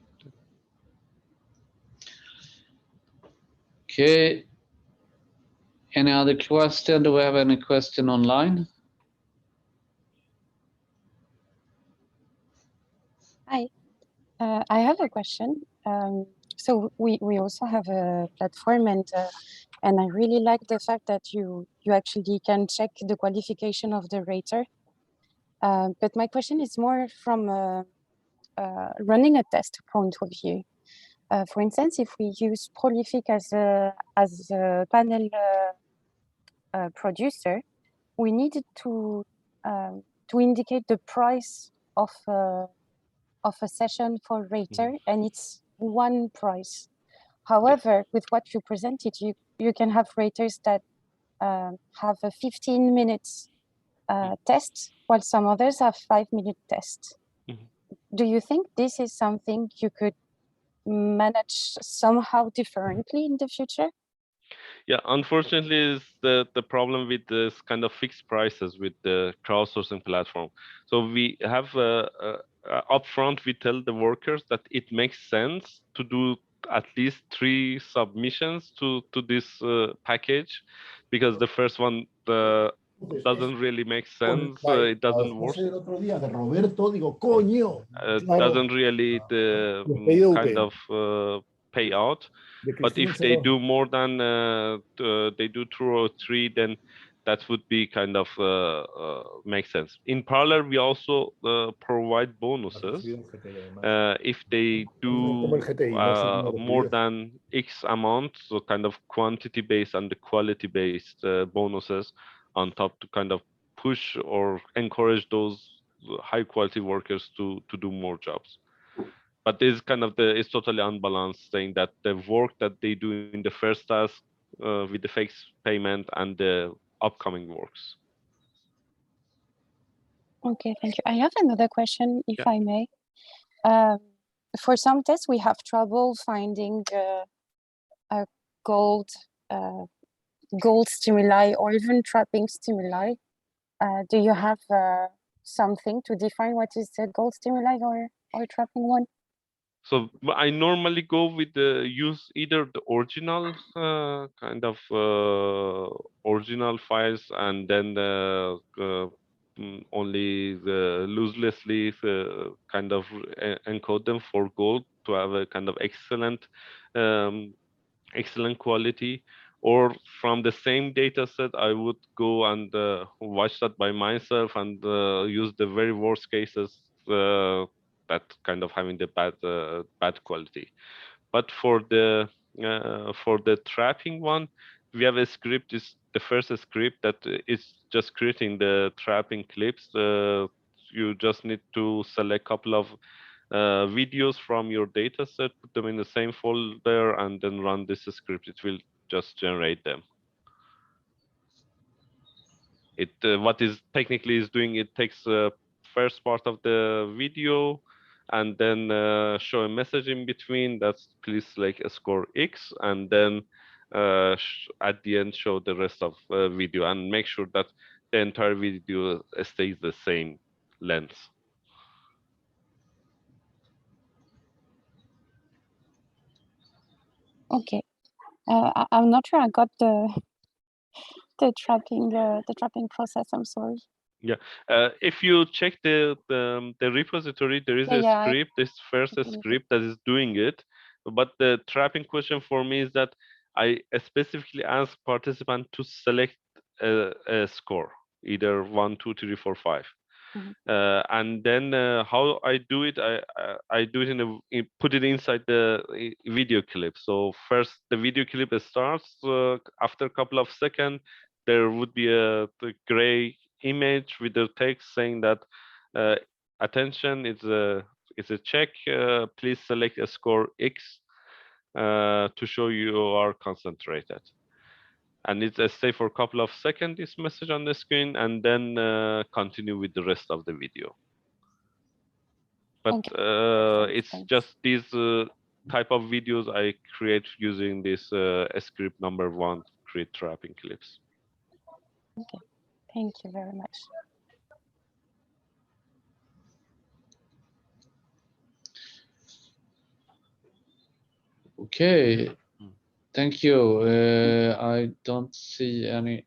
Okay. Any other question? Do we have any question online? Hi, I have a question. So we also have a platform, and I really like the fact that you actually can check the qualification of the rater. But my question is more from running a test point of view. For instance, if we use Prolific as a panel producer, we needed to indicate the price of a session for rater, and it's one price. However, with what you presented, you can have raters that have a 15 minutes test, while some others have 5-minute test. Do you think this is something you could manage somehow differently in the future? Yeah, unfortunately, is the problem with this kind of fixed prices with the crowdsourcing platform. So we have upfront, we tell the workers that it makes sense to do at least 3 submissions to this package, because the first one doesn't really make sense. It doesn't work. Doesn't really kind of pay out. But if they do more than they do 2 or 3, then that would be kind of make sense. In parallel, we also provide bonuses if they do more than X amount, so kind of quantity based and the quality based bonuses on top to kind of push or encourage those high quality workers to do more jobs. But this kind of it's totally unbalanced, saying that the work that they do in the first task with the fixed payment and the upcoming works. Okay, thank you. I have another question, if I may. For some tests, we have trouble finding a gold stimuli or even trapping stimuli. Do you have something to define what is the gold stimuli or trapping one? So I normally go with use either the original kind of original files, and then only the loosely kind of encode them for gold to have a kind of excellent quality. Or from the same data set, I would go and watch that by myself and use the very worst cases that kind of having the bad quality. But for the trapping one, we have a script. Is the first script that is just creating the trapping clips. You just need to select a couple of videos from your data set, put them in the same folder, and then run this script. It will just generate them. It what is technically is doing, it takes first part of the video and then show a message in between that's please select a score X, and then at the end show the rest of video and make sure that the entire video stays the same length. Okay, I'm not sure I got the trapping process. I'm sorry. Yeah, if you check the repository, there is a script. This first script that is doing it, but the trapping question for me is that I specifically ask participant to select a score, either 1, 2, 3, 4, 5. And then how I do it, I do it put it inside the video clip. So first the video clip starts. After a couple of seconds, there would be the gray image with the text saying that attention, it's a check. Please select a score X to show you are concentrated. And it stay for a couple of seconds, this message on the screen, and then continue with the rest of the video. But it's just these type of videos I create using this script number 1, create trapping clips. Okay, thank you very much. Okay, thank you. I don't see any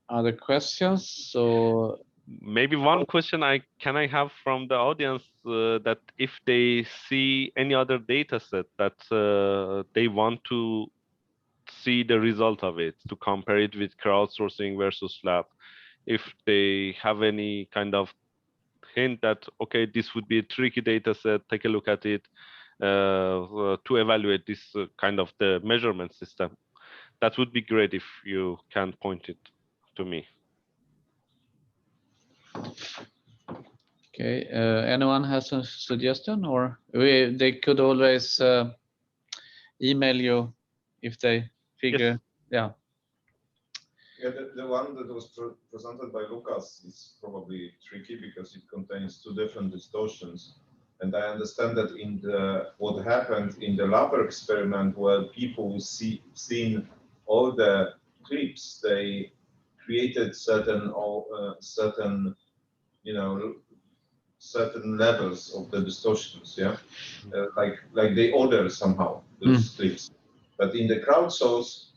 other questions, so maybe one question can I have from the audience that if they see any other data set that they want to see the result of it, to compare it with crowdsourcing versus lab, if they have any kind of hint that, okay, this would be a tricky data set, take a look at it to evaluate this kind of the measurement system, that would be great if you can point it to me. Okay, anyone has a suggestion, or they could always email you if they figure, yes. Yeah, the one that was presented by Lucas is probably tricky because it contains 2 different distortions. And I understand that in what happened in the lab experiment, where people seen all the clips, they created certain certain levels of the distortions, yeah, like they order somehow those clips. But in the crowdsource,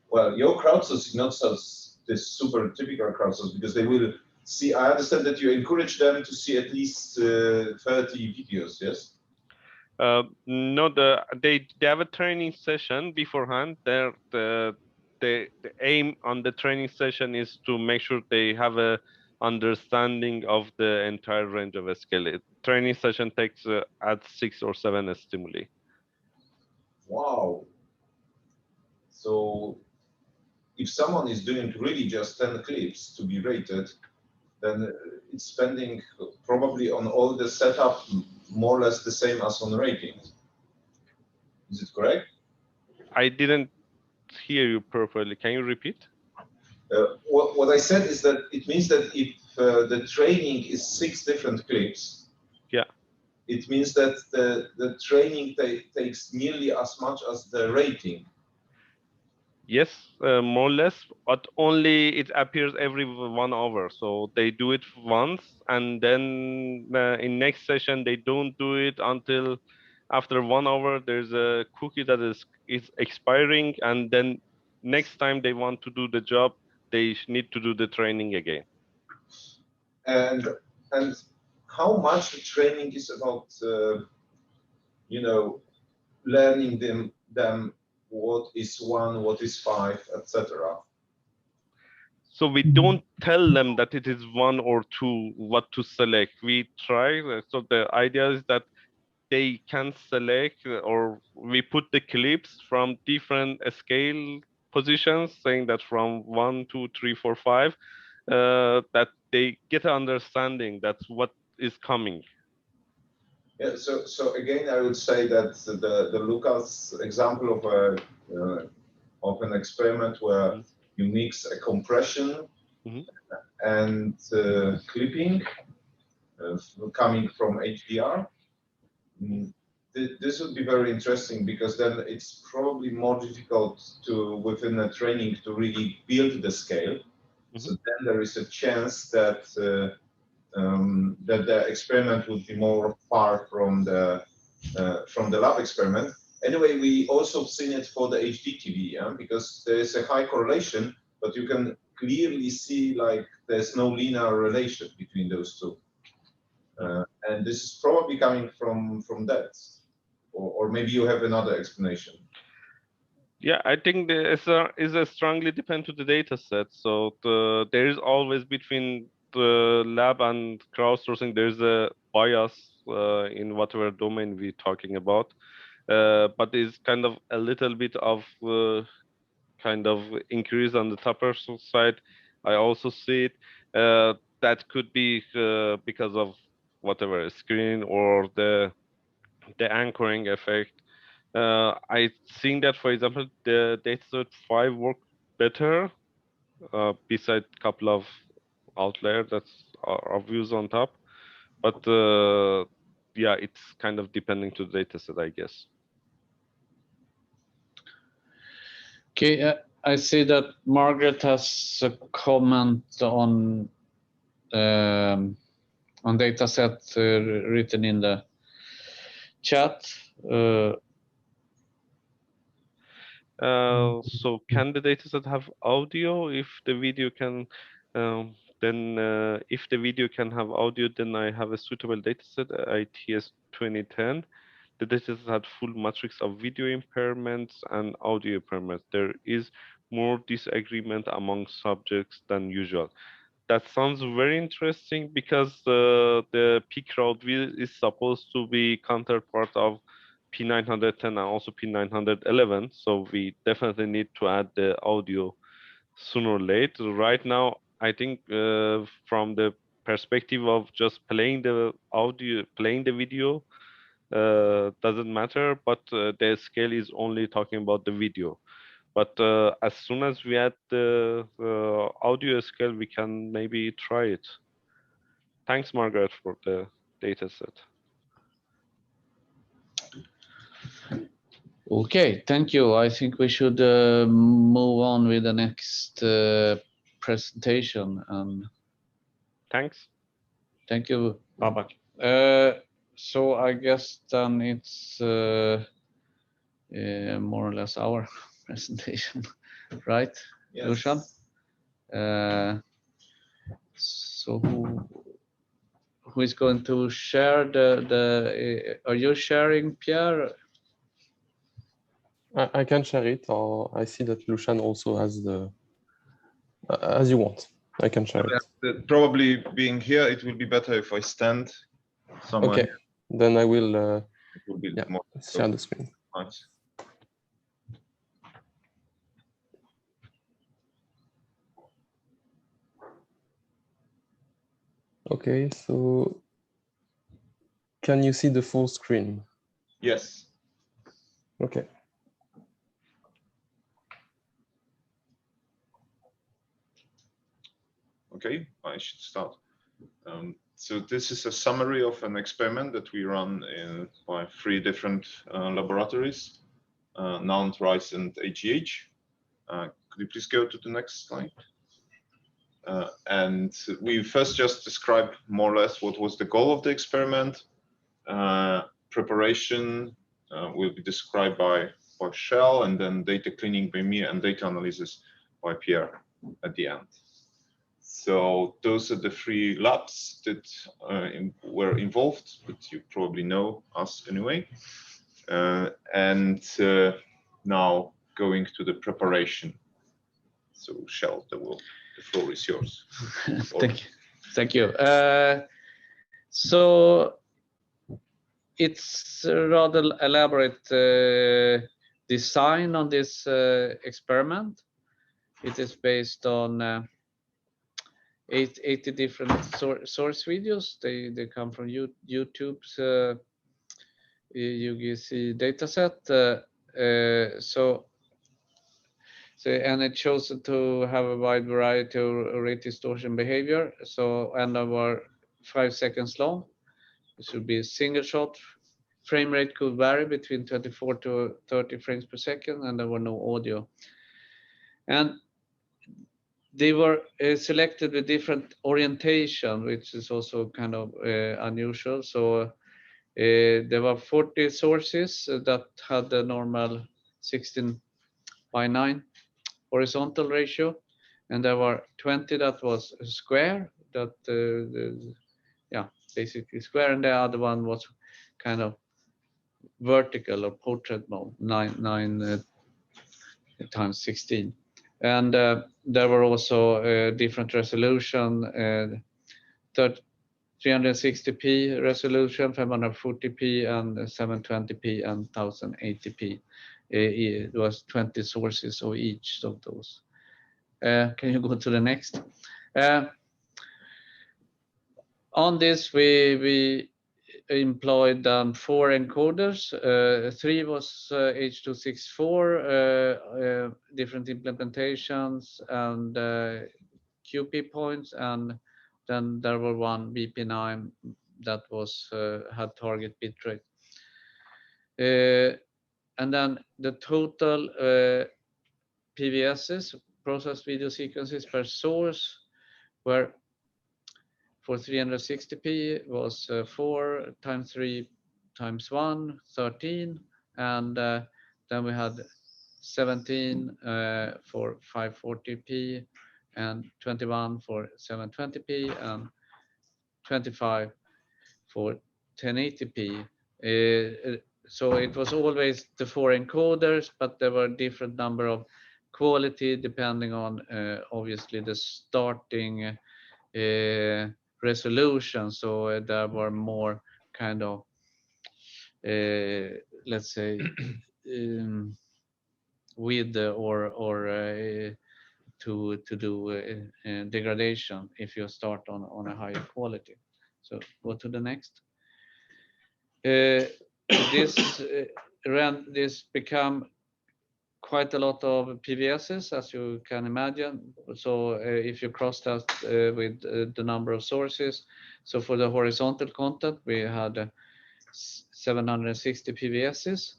well, your crowdsource is not this super typical crowdsource, because they will see. I understand that you encourage them to see at least 30 videos, yes? No, they have a training session beforehand. The aim on the training session is to make sure they have a understanding of the entire range of a scale. Training session takes at 6 or 7 stimuli. Wow. So if someone is doing really just 10 clips to be rated, then it's spending probably on all the setup more or less the same as on rating. Is it correct? I didn't hear you properly. Can you repeat? What I said is that it means that if the training is 6 different clips, yeah, it means that the training takes nearly as much as the rating. Yes, more or less, but only it appears every 1 hour. So they do it once, and then in next session they don't do it until after 1 hour. There's a cookie that is expiring, and then next time they want to do the job, they need to do the training again. And how much the training is about, learning them what is 1, what is 5, etc. So we don't tell them that it is one or two what to select. We try. So the idea is that they can select, or we put the clips from different scale positions, saying that from 1, 2, 3, 4, 5, that they get an understanding that's what is coming. Yeah, so again, I would say that the Lucas example of an experiment where you mix a compression and clipping coming from HDR. This would be very interesting, because then it's probably more difficult to, within a training, to really build the scale. So then there is a chance that that the experiment would be more far from the lab experiment. Anyway, we also seen it for the HDTV, yeah? Because there is a high correlation, but you can clearly see like there's no linear relation between those two. And this is probably coming from that, or maybe you have another explanation. Yeah, I think there is a strongly depend to the data set. So there is always between the lab and crowdsourcing, there's a bias in whatever domain we're talking about. But it's kind of a little bit of kind of increase on the topper side. I also see it. That could be because of whatever screen or the anchoring effect. I think that, for example, the dataset 5 work better, beside a couple of outliers that's obvious on top. But yeah, it's kind of depending to the dataset, I guess. Okay, I see that Margaret has a comment on dataset written in the chat. So can the dataset have audio? If the video can, then if the video can have audio, then I have a suitable dataset, ITS 2010. The dataset had full matrix of video impairments and audio impairments. There is more disagreement among subjects than usual. That sounds very interesting, because the P-crowd is supposed to be counterpart of P910 and also P911. So we definitely need to add the audio sooner or later. Right now, I think from the perspective of just playing the audio, playing the video, doesn't matter, but the scale is only talking about the video. But as soon as we add the audio scale, we can maybe try it. Thanks, Margaret, for the data set. Okay, thank you. I think we should move on with the next presentation. Thanks. Thank you, Babak. So I guess then it's more or less our presentation, right, yes. Lushan? So who is going to share the are you sharing, Pierre? I can share it, or I see that Lushan also has the, as you want. I can share it. Probably being here, it will be better if I stand somewhere. Okay, then I will, it will be more share the screen. Nice. Okay, so can you see the full screen? Yes. Okay. Okay, I should start. So this is a summary of an experiment that we run by 3 different laboratories, Nantes, Rice, and AGH. Could you please go to the next slide? And we first just described more or less what was the goal of the experiment. Preparation will be described by Shell, and then data cleaning by me, and data analysis by Pierre at the end. So those are the 3 labs that were involved, but you probably know us anyway. And now going to the preparation. So Kjell, the floor is yours. Thank you. So it's a rather elaborate design on this experiment. It is based on 80 different source videos. They come from YouTube's UGC dataset. And it shows to have a wide variety of rate distortion behavior. So, and over 5 seconds long. It should be a single shot. Frame rate could vary between 24 to 30 frames per second, and there were no audio. And they were selected with different orientation, which is also kind of unusual. So there were 40 sources that had the normal 16:9 horizontal ratio, and there were 20 that was square, that basically square, and the other one was kind of vertical or portrait mode, 9 times 16. And there were also different resolution, 360p resolution, 540p, and 720p, and 1080p. It was 20 sources of each of those. Can you go to the next? On this, we employed 4 encoders. 3 was H.264, different implementations and QP points, and then there were 1 BP9 that was had target bitrate. And then the total PVSs, processed video sequences per source, were for 360p was 4 times 3 times 1, 13, and then we had 17 for 540p, and 21 for 720p, and 25 for 1080p. So it was always the 4 encoders, but there were different number of quality depending on obviously the starting resolution. So there were more kind of let's say width or to do degradation if you start on a higher quality. So go to the next. This become quite a lot of PVSs, as you can imagine. So if you cross that with the number of sources, so for the horizontal content we had 760 PVSs.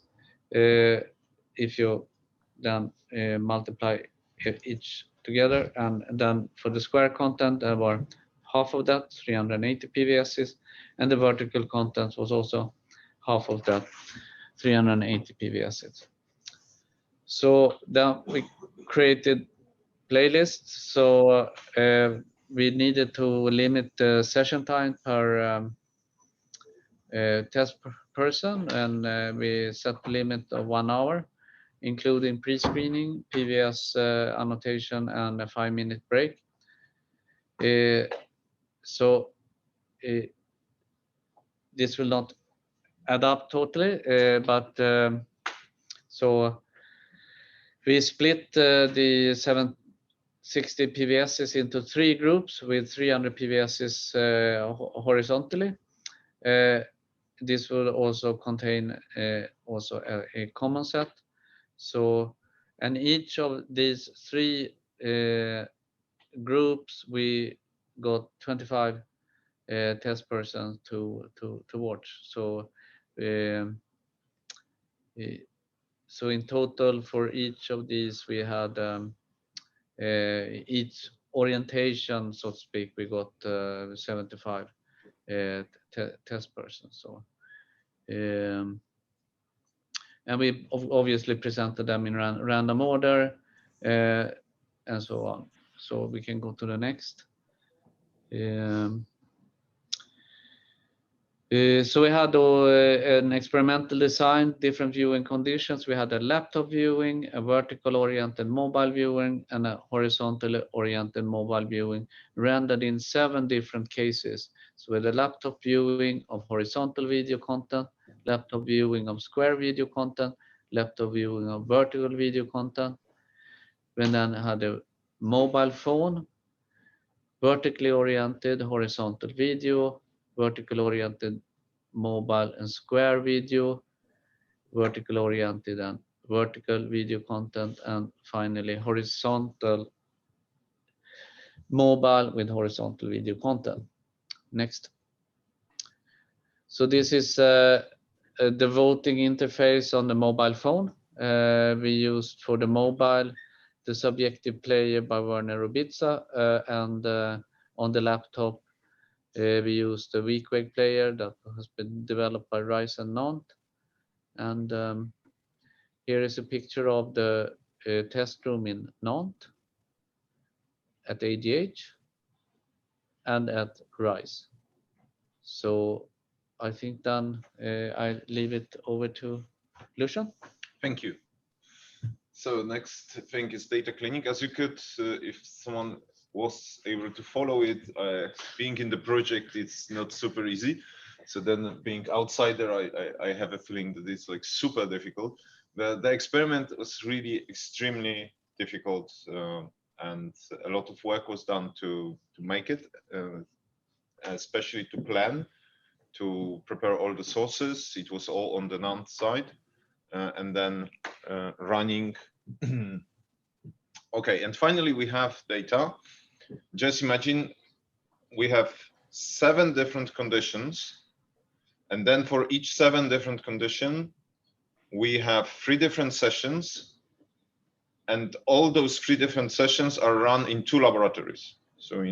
If you then multiply each together, and then for the square content there were half of that, 380 PVSs, and the vertical content was also half of that, 380 PVSs. So then we created playlists. So we needed to limit the session time per test person, and we set the limit of 1 hour, including pre-screening, PVS annotation, and a 5-minute break. So this will not add up totally, but so we split the 760 PVSs into 3 groups with 300 PVSs horizontally. This will also contain also a common set. So, and each of these 3 groups, we got 25 test persons to watch. So, so in total for each of these, we had each orientation, so to speak, we got 75 test persons. So, and we obviously presented them in random order and so on. So we can go to the next. So we had an experimental design, different viewing conditions. We had a laptop viewing, a vertical oriented mobile viewing, and a horizontal oriented mobile viewing rendered in 7 different cases. So with a laptop viewing of horizontal video content, laptop viewing of square video content, laptop viewing of vertical video content. We then had a mobile phone, vertically oriented horizontal video, vertical oriented mobile and square video, vertical oriented and vertical video content, and finally horizontal mobile with horizontal video content. Next. So this is the voting interface on the mobile phone. We used for the mobile the subjective player by Werner Rubitza, and on the laptop we used the weak-wake player that has been developed by Rice and Nantes. And here is a picture of the test room in Nantes at ADH and at Rice. So I think then I leave it over to Lucian. Thank you. So next thing is data cleaning. As you could, if someone was able to follow it, being in the project, it's not super easy. So then being outsider, I have a feeling that it's like super difficult. The experiment was really extremely difficult, and a lot of work was done to make it, especially to plan, to prepare all the sources. It was all on the Nantes side, and then running. Okay, and finally we have data. Just imagine we have 7 different conditions, and then for each 7 different condition, we have 3 different sessions, and all those 3 different sessions are run in 2 laboratories. So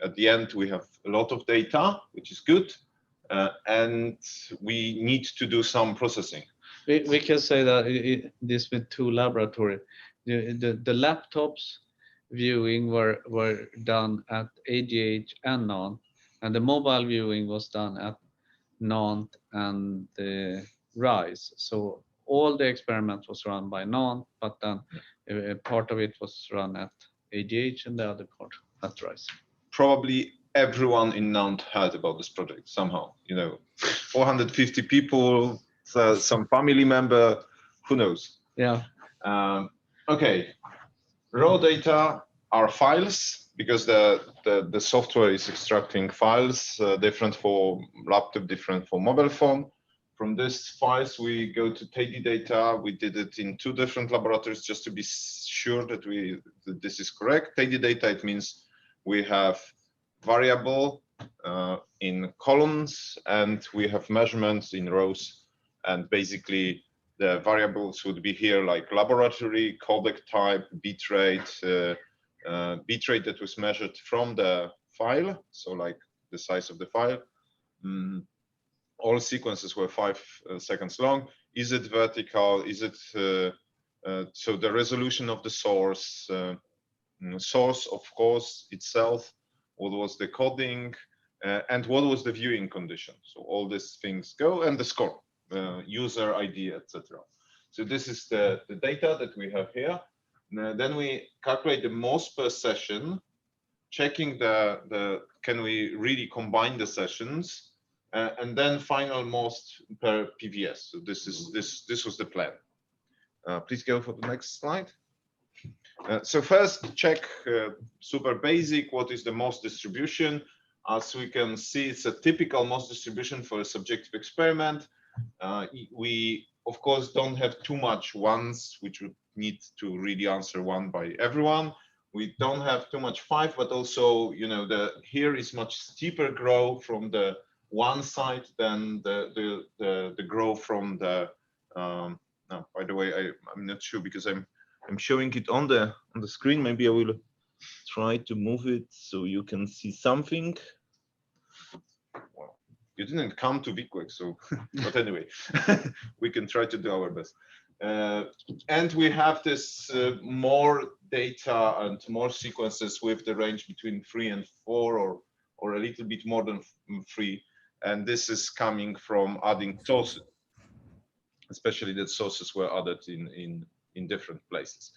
at the end, we have a lot of data, which is good, and we need to do some processing. We can say that this with 2 laboratories. The laptops viewing were done at ADH and Nantes, and the mobile viewing was done at Nantes and Rice. So all the experiments was run by Nantes, but then part of it was run at ADH and the other part at Rice. Probably everyone in Nantes heard about this project somehow. 450 people, some family member, who knows? Yeah. Okay, raw data are files, because the software is extracting files, different for laptop, different for mobile phone. From these files, we go to TD data. We did it in 2 different laboratories just to be sure that this is correct. TD data, it means we have variable in columns, and we have measurements in rows, and basically the variables would be here like laboratory, codec type, bitrate, bitrate that was measured from the file, so like the size of the file. All sequences were 5 seconds long. Is it vertical? Is it so the resolution of the source, source of course itself, what was the coding, and what was the viewing condition? So all these things go, and the score, user ID, etc. So this is the data that we have here. Then we calculate the MOS per session, checking can we really combine the sessions, and then final MOS per PVS. So this was the plan. Please go for the next slide. So first check, super basic, what is the MOS distribution? As we can see, it's a typical MOS distribution for a subjective experiment. We of course don't have too much ones, which would need to really answer one by everyone. We don't have too much 5, but also, here is much steeper growth from the one side than the growth from the. No, by the way, I'm not sure because I'm showing it on the screen. Maybe I will try to move it so you can see something. Well, you didn't come to weak-wake, so but anyway, we can try to do our best. And we have this more data and more sequences with the range between 3 and 4, or a little bit more than 3. And this is coming from adding sources, especially that sources were added in different places.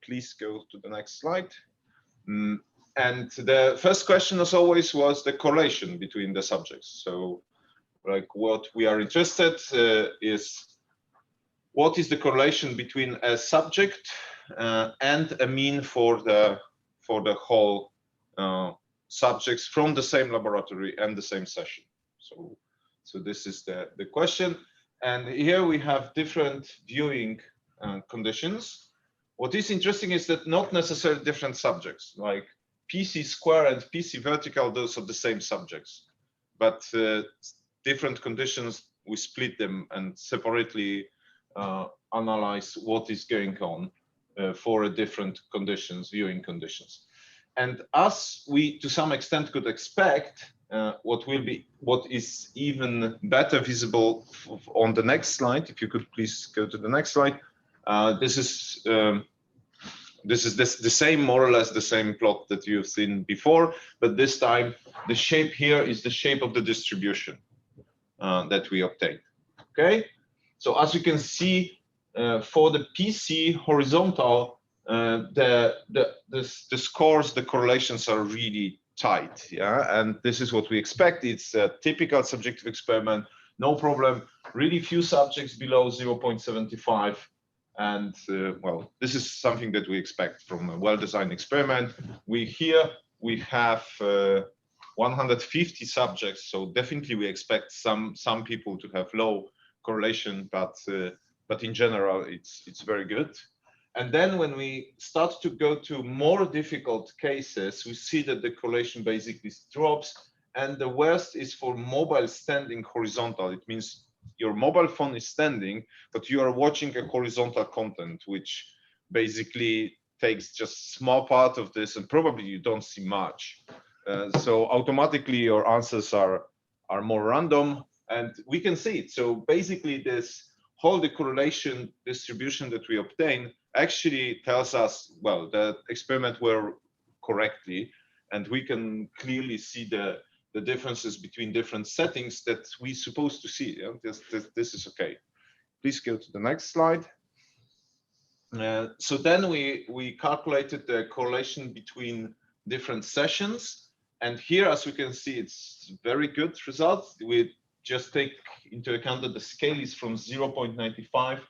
Please go to the next slide. And the first question, as always, was the correlation between the subjects. So, like, what we are interested is what is the correlation between a subject and a mean for the whole subjects from the same laboratory and the same session. So this is the question. And here we have different viewing conditions. What is interesting is that not necessarily different subjects, like PC square and PC vertical, those are the same subjects, but different conditions, we split them and separately analyze what is going on for different conditions, viewing conditions. And as we, to some extent, could expect, what is even better visible on the next slide. If you could please go to the next slide. This is the same, more or less the same plot that you've seen before, but this time the shape here is the shape of the distribution that we obtained. Okay, so as you can see, for the PC horizontal, the scores, the correlations are really tight. Yeah, and this is what we expect. It's a typical subjective experiment, no problem. Really few subjects below 0.75. And well, this is something that we expect from a well-designed experiment. We have 150 subjects, so definitely we expect some people to have low correlation, but in general it's very good. And then when we start to go to more difficult cases, we see that the correlation basically drops, and the worst is for mobile standing horizontal. It means your mobile phone is standing, but you are watching a horizontal content, which basically takes just small part of this, and probably you don't see much. So automatically your answers are more random, and we can see it. So basically this whole correlation distribution that we obtain actually tells us, well, the experiment were correctly, and we can clearly see the differences between different settings that we supposed to see. Yeah? This is okay. Please go to the next slide. So then we calculated the correlation between different sessions, and here, as we can see, it's very good results. We just take into account that the scale is from 0.95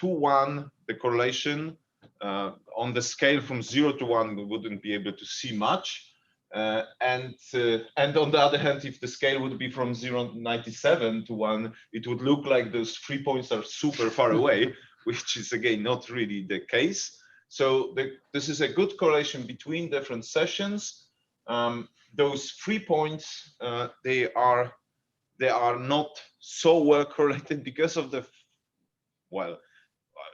to 1, the correlation. On the scale from 0 to 1, we wouldn't be able to see much. And on the other hand, if the scale would be from 0.97 to 1, it would look like those 3 points are super far away, which is again not really the case. So this is a good correlation between different sessions. Those 3 points, they are not so well correlated because of the, well,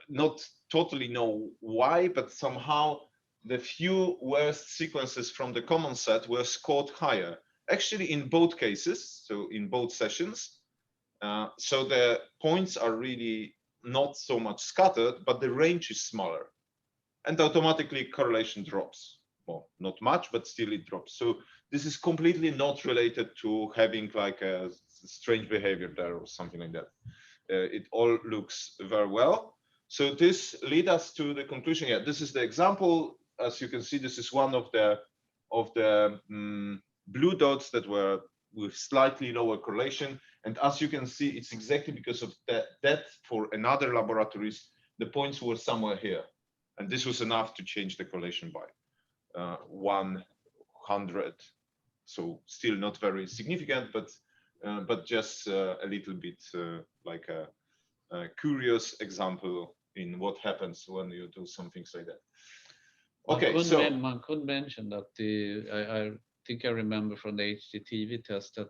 not totally know why, but somehow the few worst sequences from the common set were scored higher, actually in both cases, so in both sessions. So the points are really not so much scattered, but the range is smaller, and automatically correlation drops. Well, not much, but still it drops. So this is completely not related to having like a strange behavior there or something like that. It all looks very well. So this leads us to the conclusion. Yeah, this is the example. As you can see, this is one of the blue dots that were with slightly lower correlation. And as you can see, it's exactly because of that for another laboratories, the points were somewhere here. And this was enough to change the correlation by 100. So still not very significant, but just a little bit like a curious example in what happens when you do some things like that. Okay, one could mention that I think I remember from the HDTV test that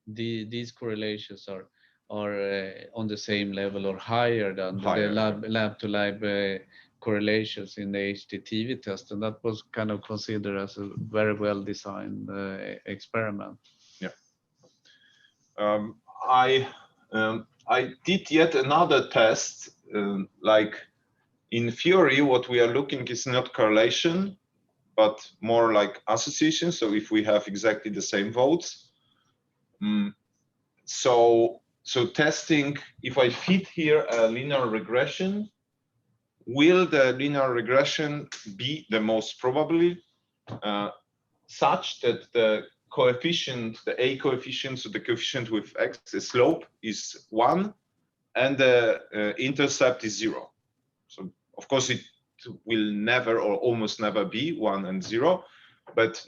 these correlations are on the same level or higher than the lab-to-lab correlations in the HDTV test, and that was kind of considered as a very well-designed experiment. Yeah. I did yet another test, like in theory, what we are looking is not correlation, but more like association. So if we have exactly the same votes, So testing, if I fit here a linear regression, will the linear regression be the most probably such that the coefficient, the A coefficient, so the coefficient with X, the slope is 1 and the intercept is 0. So of course it will never or almost never be 1 and 0, but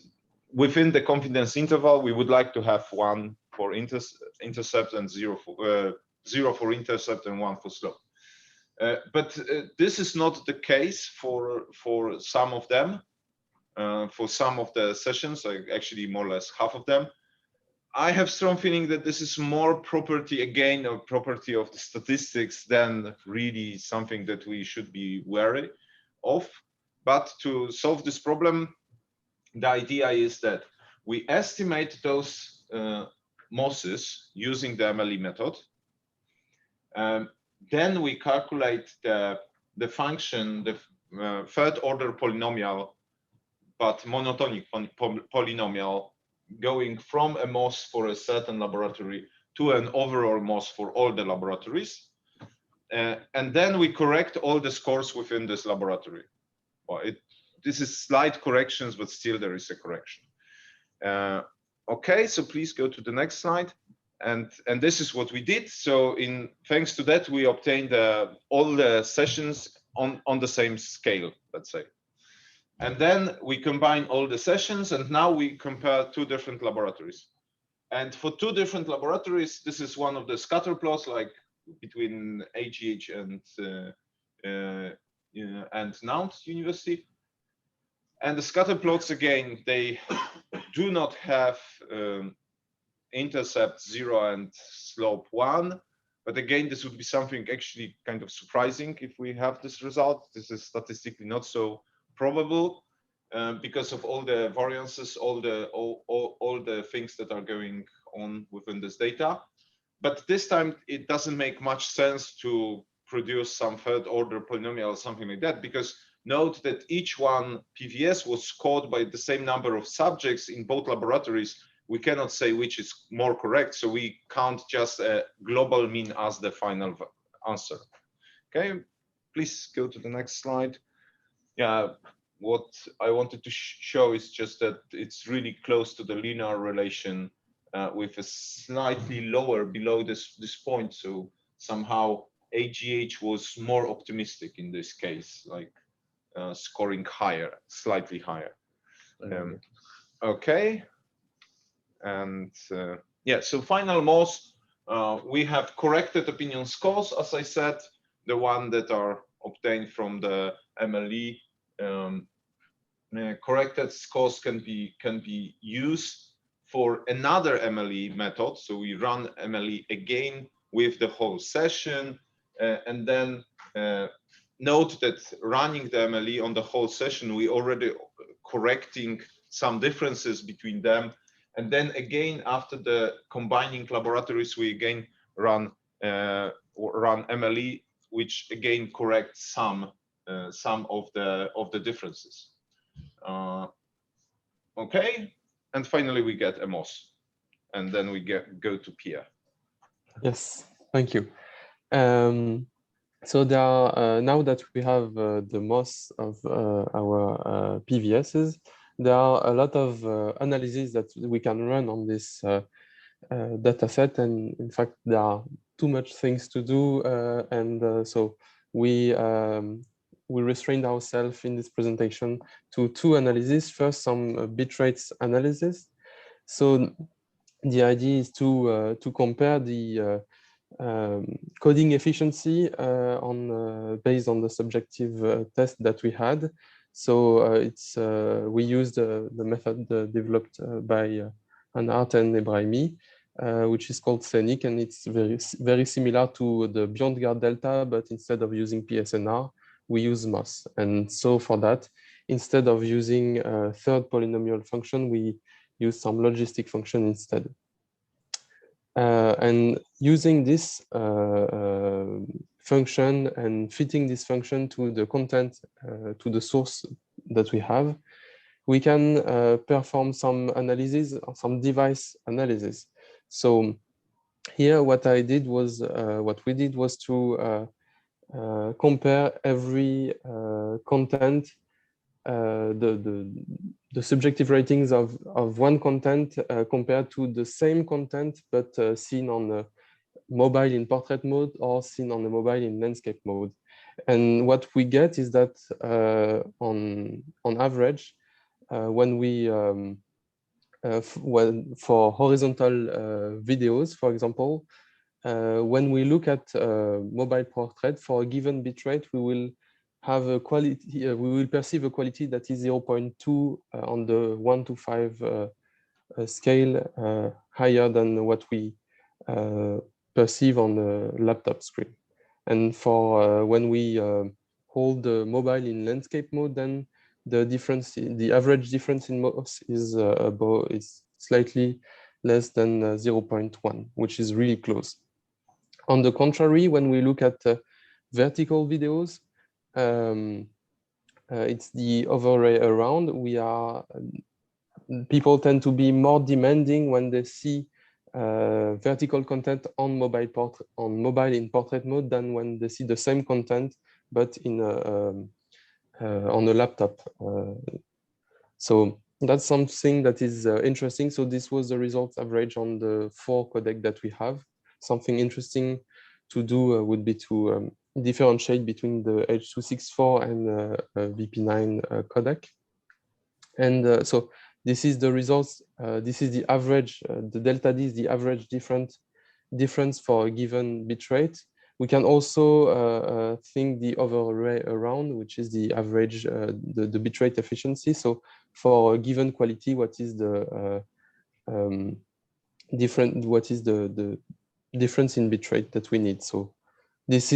within the confidence interval, we would like to have 1 for intercept and 0 for intercept and 1 for slope. But this is not the case for some of them. For some of the sessions, like actually more or less half of them. I have strong feeling that this is more property, again, a property of the statistics than really something that we should be wary of. But to solve this problem, the idea is that we estimate those MOSes using the MLE method. Then we calculate the function, the third order polynomial, but monotonic polynomial, going from a MOS for a certain laboratory to an overall MOS for all the laboratories. And then we correct all the scores within this laboratory. Well, this is slight corrections, but still there is a correction. Okay, so please go to the next slide. And this is what we did. So thanks to that, we obtained all the sessions on the same scale, let's say. And then we combine all the sessions, and now we compare 2 different laboratories. And for 2 different laboratories, this is one of the scatter plots, like between AGH and Nantes University. And the scatter plots, again, they do not have intercept 0 and slope 1. But again, this would be something actually kind of surprising if we have this result. This is statistically not so probable because of all the variances, all the things that are going on within this data. But this time it doesn't make much sense to produce some third order polynomial or something like that, because note that each one PVS was scored by the same number of subjects in both laboratories. We cannot say which is more correct, so we count just a global mean as the final answer. Okay, please go to the next slide. Yeah, what I wanted to show is just that it's really close to the linear relation with a slightly lower below this point. So somehow AGH was more optimistic in this case, like scoring higher, slightly higher. Okay. And yeah, so final MOS, we have corrected opinion scores, as I said, the one that are obtained from the MLE. Corrected scores can be used for another MLE method. So we run MLE again with the whole session, and then note that running the MLE on the whole session, we already correcting some differences between them. And then again, after the combining laboratories, we again run MLE, which again corrects some of the differences. Okay, and finally we get a MOS, and then we go to Pierre. Yes, thank you. So there are, now that we have the MOS of our PVSs, there are a lot of analyses that we can run on this data set, and in fact there are too much things to do, and so we restrained ourselves in this presentation to 2 analyses. First, some bit rates analysis. So the idea is to compare the coding efficiency based on the subjective test that we had. So we used the method developed by Anart and Ebrahimi, which is called Scenic, and it's very similar to the Bjorngard delta, but instead of using PSNR, we use MOS. And so for that, instead of using a third polynomial function, we use some logistic function instead. And using this function and fitting this function to the content, to the source that we have, we can perform some analysis, some device analysis. So here, what I did was, what we did was to compare every content, the subjective ratings of one content compared to the same content, but seen on the mobile in portrait mode or seen on the mobile in landscape mode. And what we get is that on average, when we for horizontal videos, for example, when we look at mobile portrait for a given bitrate, we will have a quality, we will perceive a quality that is 0.2 on the 1 to 5 scale, higher than what we perceive on the laptop screen. And for when we hold the mobile in landscape mode, then the difference, the average difference in MOS is slightly less than 0.1, which is really close. On the contrary, when we look at vertical videos, it's the other way around. People tend to be more demanding when they see vertical content on mobile in portrait mode than when they see the same content but in on a laptop. So that's something that is interesting. So this was the results average on the 4 codec that we have. Something interesting to do would be to differentiate between the H.264 and VP9 codec. And so this is the results. This is the average. The delta D is the average difference for a given bitrate. We can also think the other way around, which is the average, the bitrate efficiency. So for a given quality, what is the the difference in bitrate that we need? So this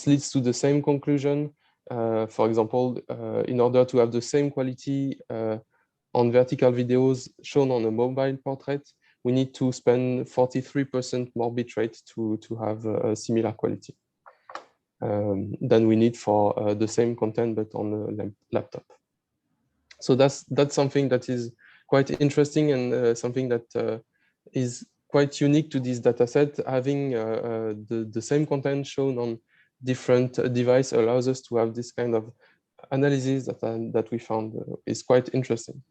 leads to the same conclusion. For example, in order to have the same quality on vertical videos shown on a mobile portrait, we need to spend 43% more bitrate to have a similar quality than we need for the same content but on a laptop. So that's something that is quite interesting and something that is quite unique to this dataset. Having the same content shown on different device allows us to have this kind of analysis that we found is quite interesting.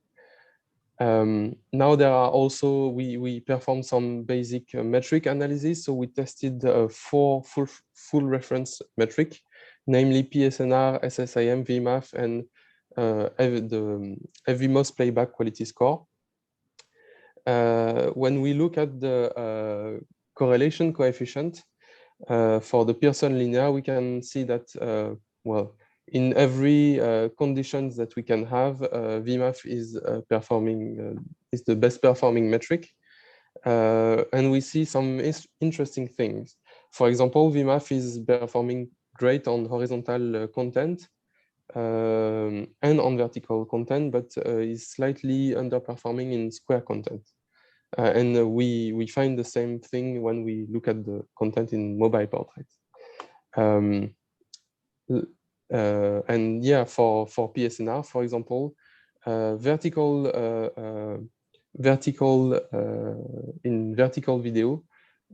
Now there are also, we performed some basic metric analysis. So we tested 4 full reference metric, namely PSNR, SSIM, VMAF, and the FVMOS playback quality score. When we look at the correlation coefficient for the Pearson linear, we can see that, well, in every conditions that we can have, VMAF is performing, is the best performing metric. And we see some interesting things. For example, VMAF is performing great on horizontal content and on vertical content, but is slightly underperforming in square content. And we find the same thing when we look at the content in mobile portraits. And yeah, for PSNR, for example, in vertical video,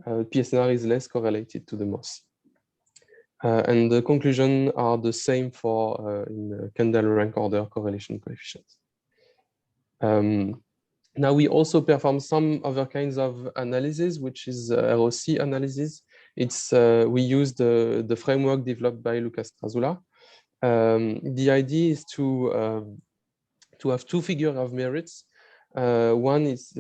PSNR is less correlated to the MOS. And the conclusions are the same for in Kendall rank order correlation coefficients. Now we also perform some other kinds of analysis, which is ROC analysis. It's we use the framework developed by Lucas Krasula. The idea is to have 2 figures of merits. One is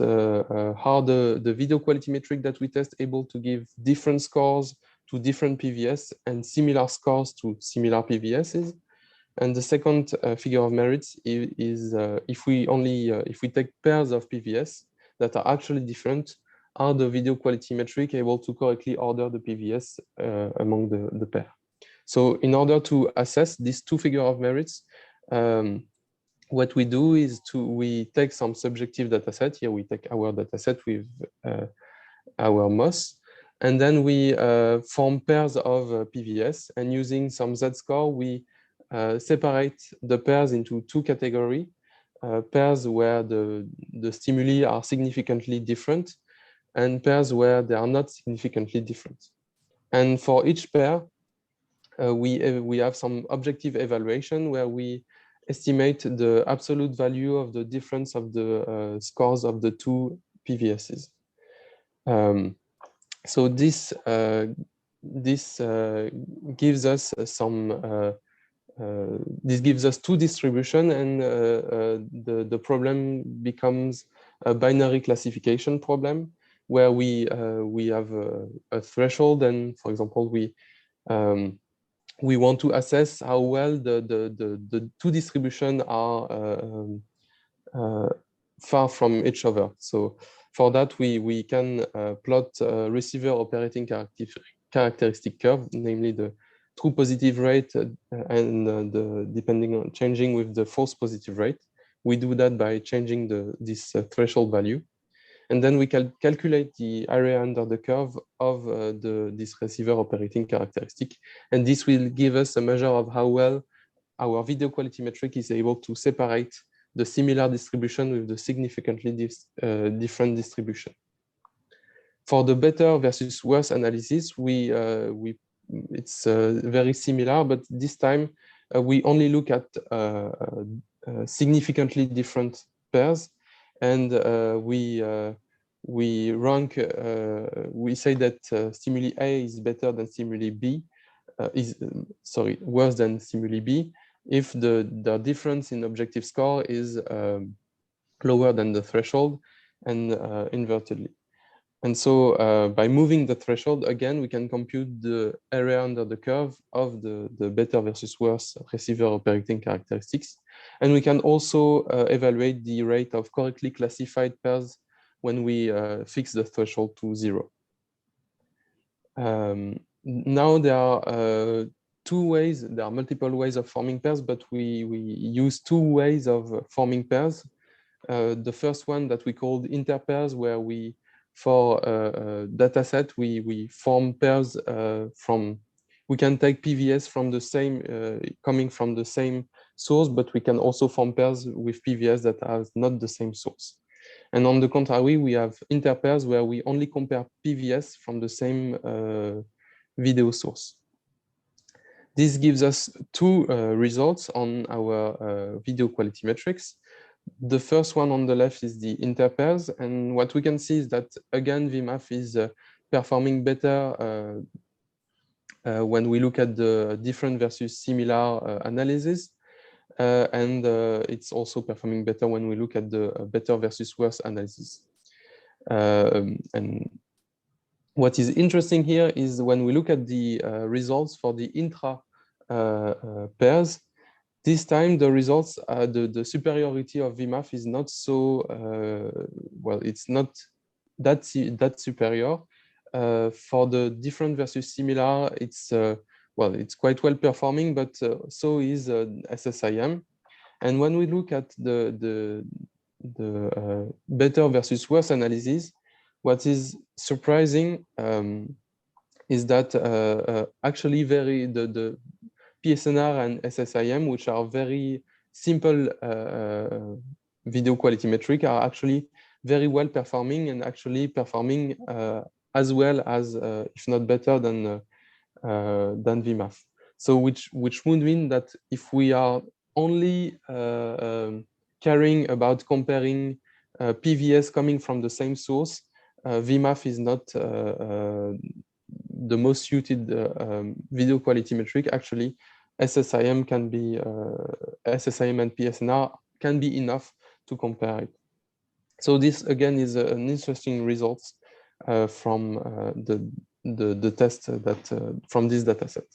how the video quality metric that we test able to give different scores to different PVS and similar scores to similar PVSs. And the second figure of merits is if we take pairs of PVS that are actually different, are the video quality metric able to correctly order the PVS among the pair? So in order to assess these 2 figures of merits, what we do is we take some subjective data set. Here we take our data set with our MOS, and then we form pairs of PVS, and using some Z-score, we separate the pairs into 2 categories, pairs where the stimuli are significantly different, and pairs where they are not significantly different. And for each pair, we have some objective evaluation where we estimate the absolute value of the difference of the scores of the two PVSs. So this gives us some this gives us two distribution, and the problem becomes a binary classification problem where we have a threshold, and for example we want to assess how well the two distributions are far from each other. So for that, we can plot receiver operating characteristic curve, namely the true positive rate and the depending on changing with the false positive rate. We do that by changing this threshold value. And then we can calculate the area under the curve of this receiver operating characteristic. And this will give us a measure of how well our video quality metric is able to separate the similar distribution with the significantly different distribution. For the better versus worse analysis, it's very similar, but this time we only look at significantly different pairs, and we rank. We say that stimuli A is better than stimuli B, worse than stimuli B, if the difference in objective score is lower than the threshold, and invertedly. And so by moving the threshold, again, we can compute the area under the curve of the better versus worse receiver operating characteristics. And we can also evaluate the rate of correctly classified pairs when we fix the threshold to 0. Now there are there are multiple ways of forming pairs, but we use two ways of forming pairs. The first one that we called interpairs, where for a data set, we form pairs we can take PVS from the same, coming from the same source, but we can also form pairs with PVS that are not the same source. And on the contrary, we have interpairs where we only compare PVS from the same video source. This gives us two results on our video quality metrics. The first one on the left is the interpairs, and what we can see is that, again, VMAF is performing better when we look at the different versus similar analysis, and it's also performing better when we look at the better versus worse analysis. And what is interesting here is when we look at the results for the intra pairs, this time the results, the superiority of VMAF is not so, well, it's not that superior. For the different versus similar, it's, well, it's quite well performing, but so is SSIM. And when we look at the better versus worse analysis, what is surprising is that actually the PSNR and SSIM, which are very simple video quality metric, are actually very well performing, and actually performing as well as, if not better than VMAF. So which would mean that if we are only caring about comparing PVS coming from the same source, VMAF is not the most suited video quality metric. Actually, SSIM can be SSIM and PSNR can be enough to compare it. So this again is an interesting result from the test that from this data set.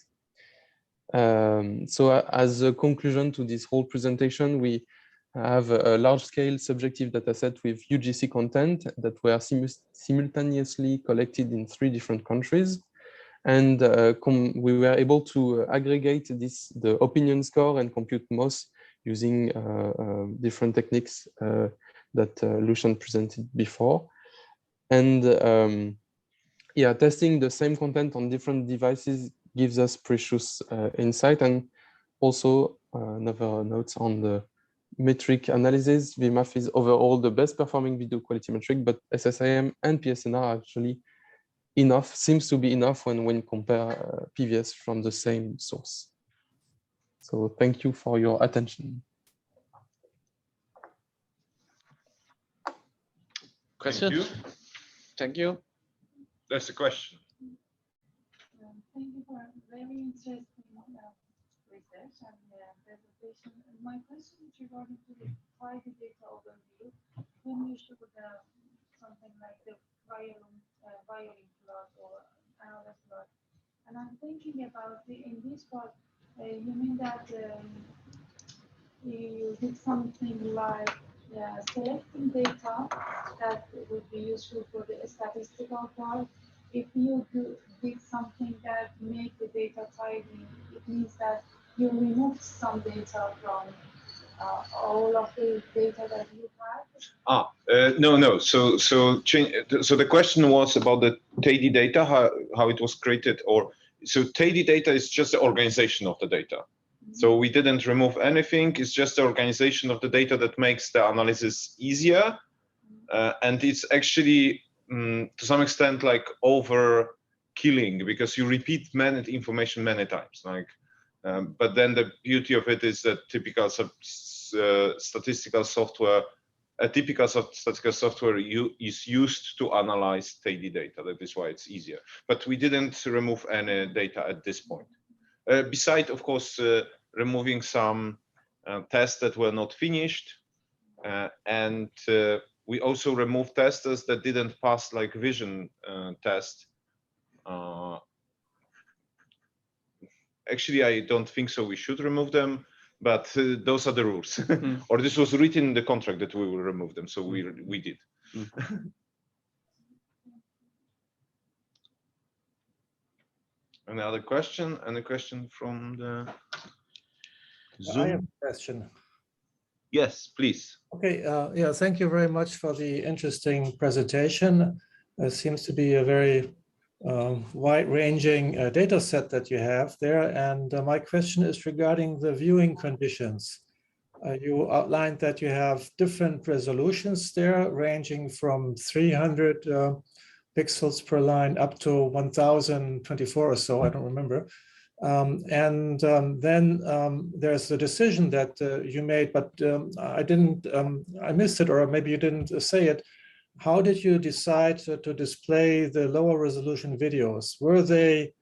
So as a conclusion to this whole presentation, we have a large-scale subjective dataset with UGC content that were simultaneously collected in 3 different countries. And we were able to aggregate the opinion score and compute MOS using different techniques that Lucian presented before. And yeah, testing the same content on different devices gives us precious insight, and also another note on metric analysis, VMAF is overall the best performing video quality metric, but SSIM and PSNR are actually enough, seems to be enough when compare PVS from the same source. So thank you for your attention. Question? Thank you. That's the question. Thank you for a very interesting research and presentation. And my question is regarding to the tidy data overview. When you showed something like the violin plot or analysis plot, and I'm thinking about in this part, you mean that you did something like selecting data that would be useful for the statistical part. If you did something that make the data tidy, it means that you removed some data from all of the data that you had. No. So the question was about the tidy data, how it was created, or so tidy data is just the organization of the data. So we didn't remove anything. It's just the organization of the data that makes the analysis easier. And it's actually, to some extent, like overkilling because you repeat information many times. Like, but then the beauty of it is that typical statistical software, is used to analyze tidy data. That is why it's easier. But we didn't remove any data at this point. Besides, of course, removing some tests that were not finished, and we also removed testers that didn't pass like vision test. Actually, I don't think so. We should remove them, but those are the rules. Or this was written in the contract that we will remove them, so we did. Another question? Any question from the Zoom? I have a question. Yes, please. Okay, yeah, thank you very much for the interesting presentation. It seems to be a very wide-ranging data set that you have there. And my question is regarding the viewing conditions. You outlined that you have different resolutions there, ranging from 300 pixels per line up to 1024 or so, I don't remember. Then there's a decision that you made, but I missed it, or maybe you didn't say it. How did you decide to display the lower resolution videos? Were they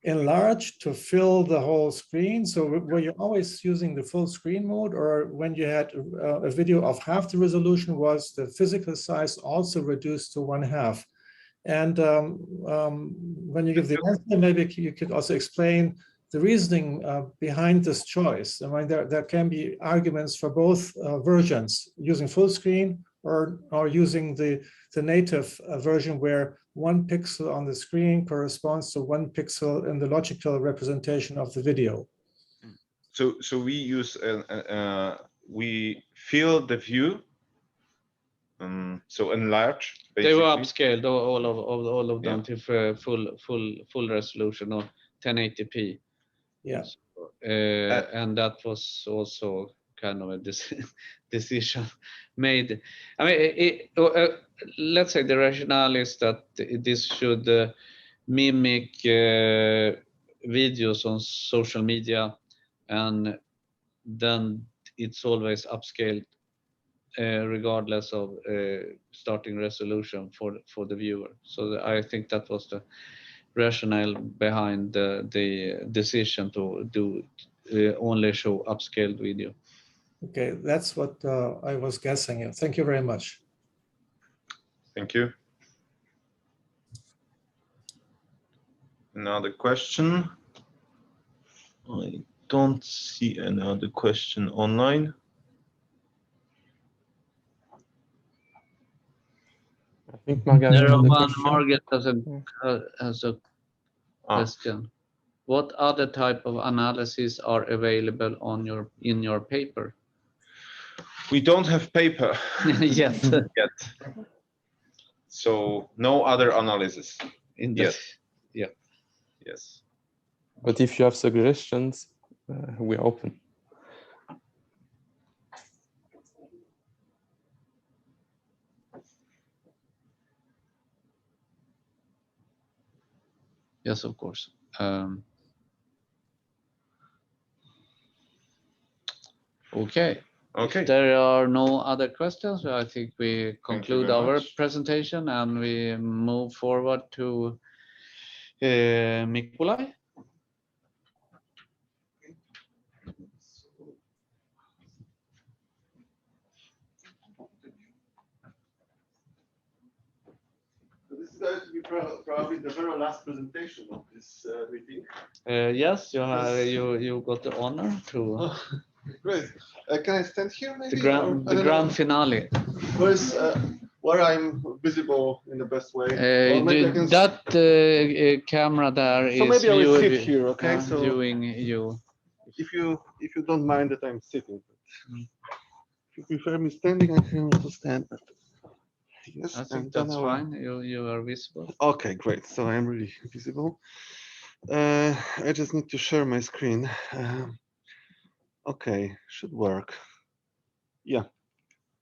enlarged to fill the whole screen? So were you always using the full screen mode, or when you had a video of half the resolution, was the physical size also reduced to 1/2? And when you give the answer, maybe you could also explain the reasoning behind this choice. I mean, there can be arguments for both versions, using full screen or using the native version where 1 pixel on the screen corresponds to 1 pixel in the logical representation of the video. So we use we fill the view. So enlarge. Basically. They were upscaled, all of them, to full resolution or 1080p. Yeah. So, and that was also kind of a decision made. I mean, let's say the rationale is that this should mimic videos on social media, and then it's always upscaled regardless of starting resolution for the viewer. So I think that was the rationale behind the decision to do only show upscaled video. Okay, that's what I was guessing. Thank you very much. Thank you. Another question? I don't see another question online. I think Margaret Margaret has a question. What other type of analysis are available in your paper? We don't have paper yet. So no other analysis. Yes. Yeah. Yes. But if you have suggestions, we're open. Yes, of course. Okay. Okay. If there are no other questions, I think we conclude very our much. presentation and we move forward to Mikolaj. This is going to be probably the very last presentation of this meeting. Yes, you got the honor to Great. Can I stand here maybe? the grand finale. Where I'm visible in the best way. Or maybe I can That camera there So is maybe I will sit here, okay? So viewing you. if you don't mind that I'm sitting, if you prefer me standing, I can also stand. But yes, I think that's fine. You are visible. Okay, great. So I'm really visible. I just need to share my screen. Okay, should work. Yeah.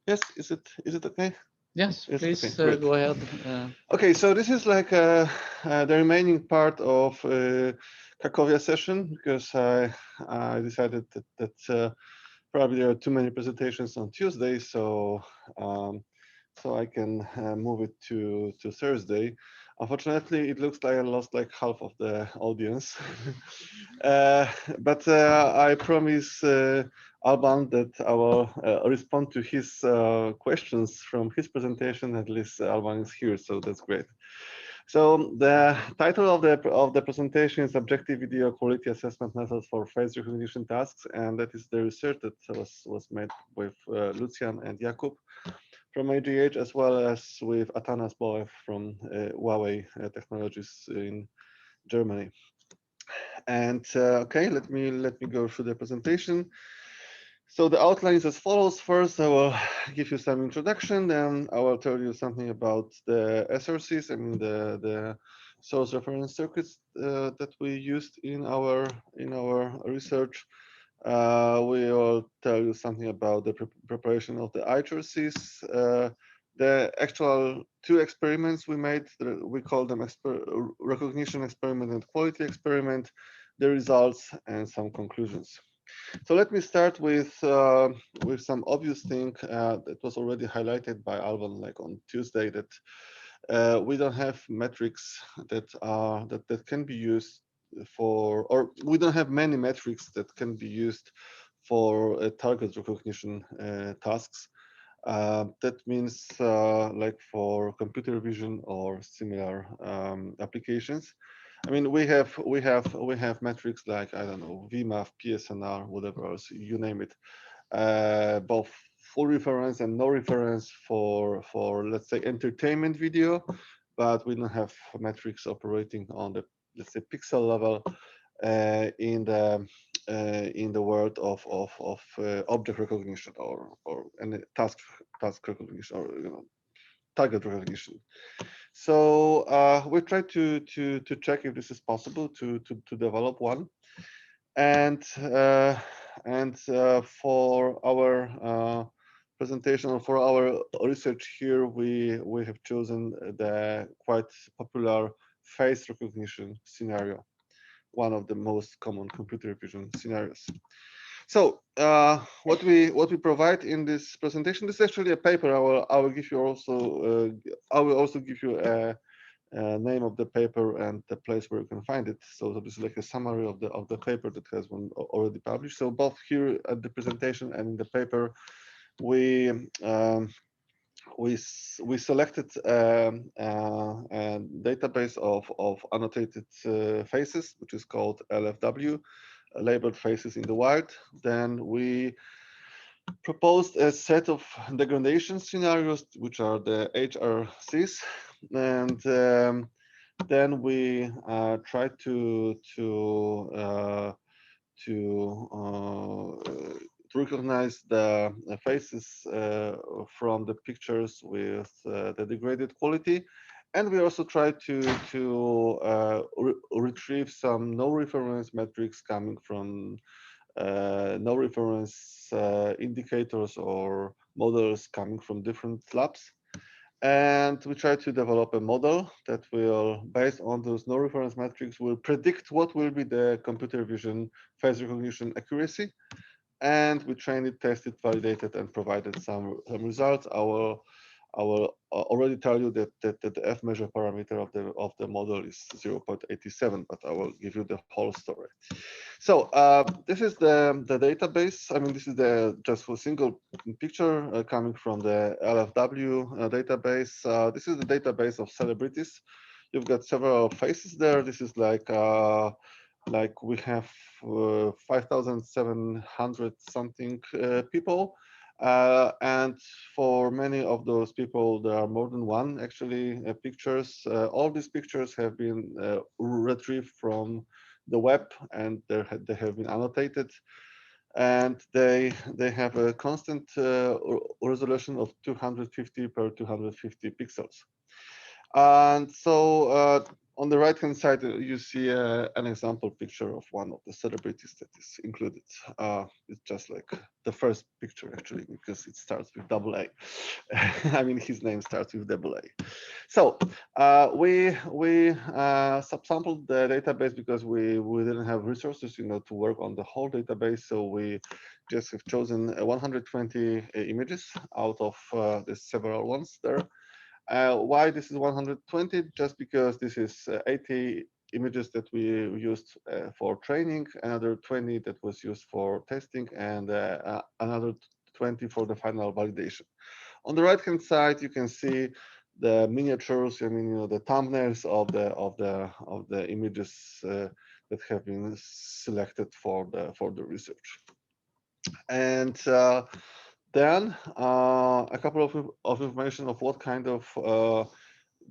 Yes, is it okay? Yes, Yes, please okay, go ahead. Okay, so this is like the remaining part of Cracovia session because I decided that probably there are too many presentations on Tuesday, so so I can move it to Thursday. Unfortunately, it looks like I lost like half of the audience, but I promise Alban that I will respond to his questions from his presentation. At least Alban is here, so that's great. So the title of the presentation is Objective Video Quality Assessment Methods for Face Recognition Tasks, and that is the research that was made with Lucian and Jakub from AGH, as well as with Atanas Boev from Huawei Technologies in Germany. And okay, let me go through the presentation. So the outline is as follows. First, I will give you some introduction, then I will tell you something about the SRCs, I mean the source reference circuits that we used in our research. We will tell you something about the preparation of the HRCs. The actual two experiments we made, we call them recognition experiment and quality experiment, the results and some conclusions. So let me start with some obvious thing that was already highlighted by Alban, like on Tuesday, that we don't have metrics that can be used for, or we don't have many metrics that can be used for target recognition tasks. That means like for computer vision or similar applications. I mean, we have metrics like, I don't know, VMAF, PSNR, whatever else, you name it, both full reference and no reference for let's say entertainment video, but we don't have metrics operating on the, let's say, pixel level in the world of object recognition or any task recognition, or target recognition. So we try to check if this is possible to develop one, and for our presentation, or for our research here, we have chosen the quite popular face recognition scenario, one of the most common computer vision scenarios. So what we provide in this presentation, this is actually a paper. I will give you also I will also give you a name of the paper and the place where you can find it. So this is like a summary of the paper that has been already published. So both here at the presentation and in the paper, we selected a database of annotated faces, which is called LFW, labeled faces in the wild. Then we proposed a set of degradation scenarios, which are the HRCs, and then we tried to recognize the faces from the pictures with the degraded quality. And we also try to retrieve some no reference metrics coming from no reference indicators or models coming from different labs. And we try to develop a model that will, based on those no reference metrics, will predict what will be the computer vision face recognition accuracy. And we trained it, tested, validated, and provided some results. I will already tell you that, the F measure parameter of the model is 0.87, but I will give you the whole story. So this is the database. I mean, this is the just a single picture coming from the LFW database. This is the database of celebrities. You've got several faces there. This is like we have 5,700 something people. And for many of those people, there are more than one actually pictures. All these pictures have been retrieved from the web, and they have been annotated, and they have a constant resolution of 250 per 250 pixels. And so on the right hand side, you see an example picture of one of the celebrities that is included. It's just like the first picture actually, because it starts with double A. I mean, his name starts with double A. So we subsampled the database because we didn't have resources, to work on the whole database. So we just have chosen 120 images out of the several ones there. Why this is 120? Just because this is 80 images that we used for training, another 20 that was used for testing, and another 20 for the final validation. On the right hand side, you can see the miniatures. I mean, the thumbnails of the images that have been selected for the research. And then a couple of information of what kind of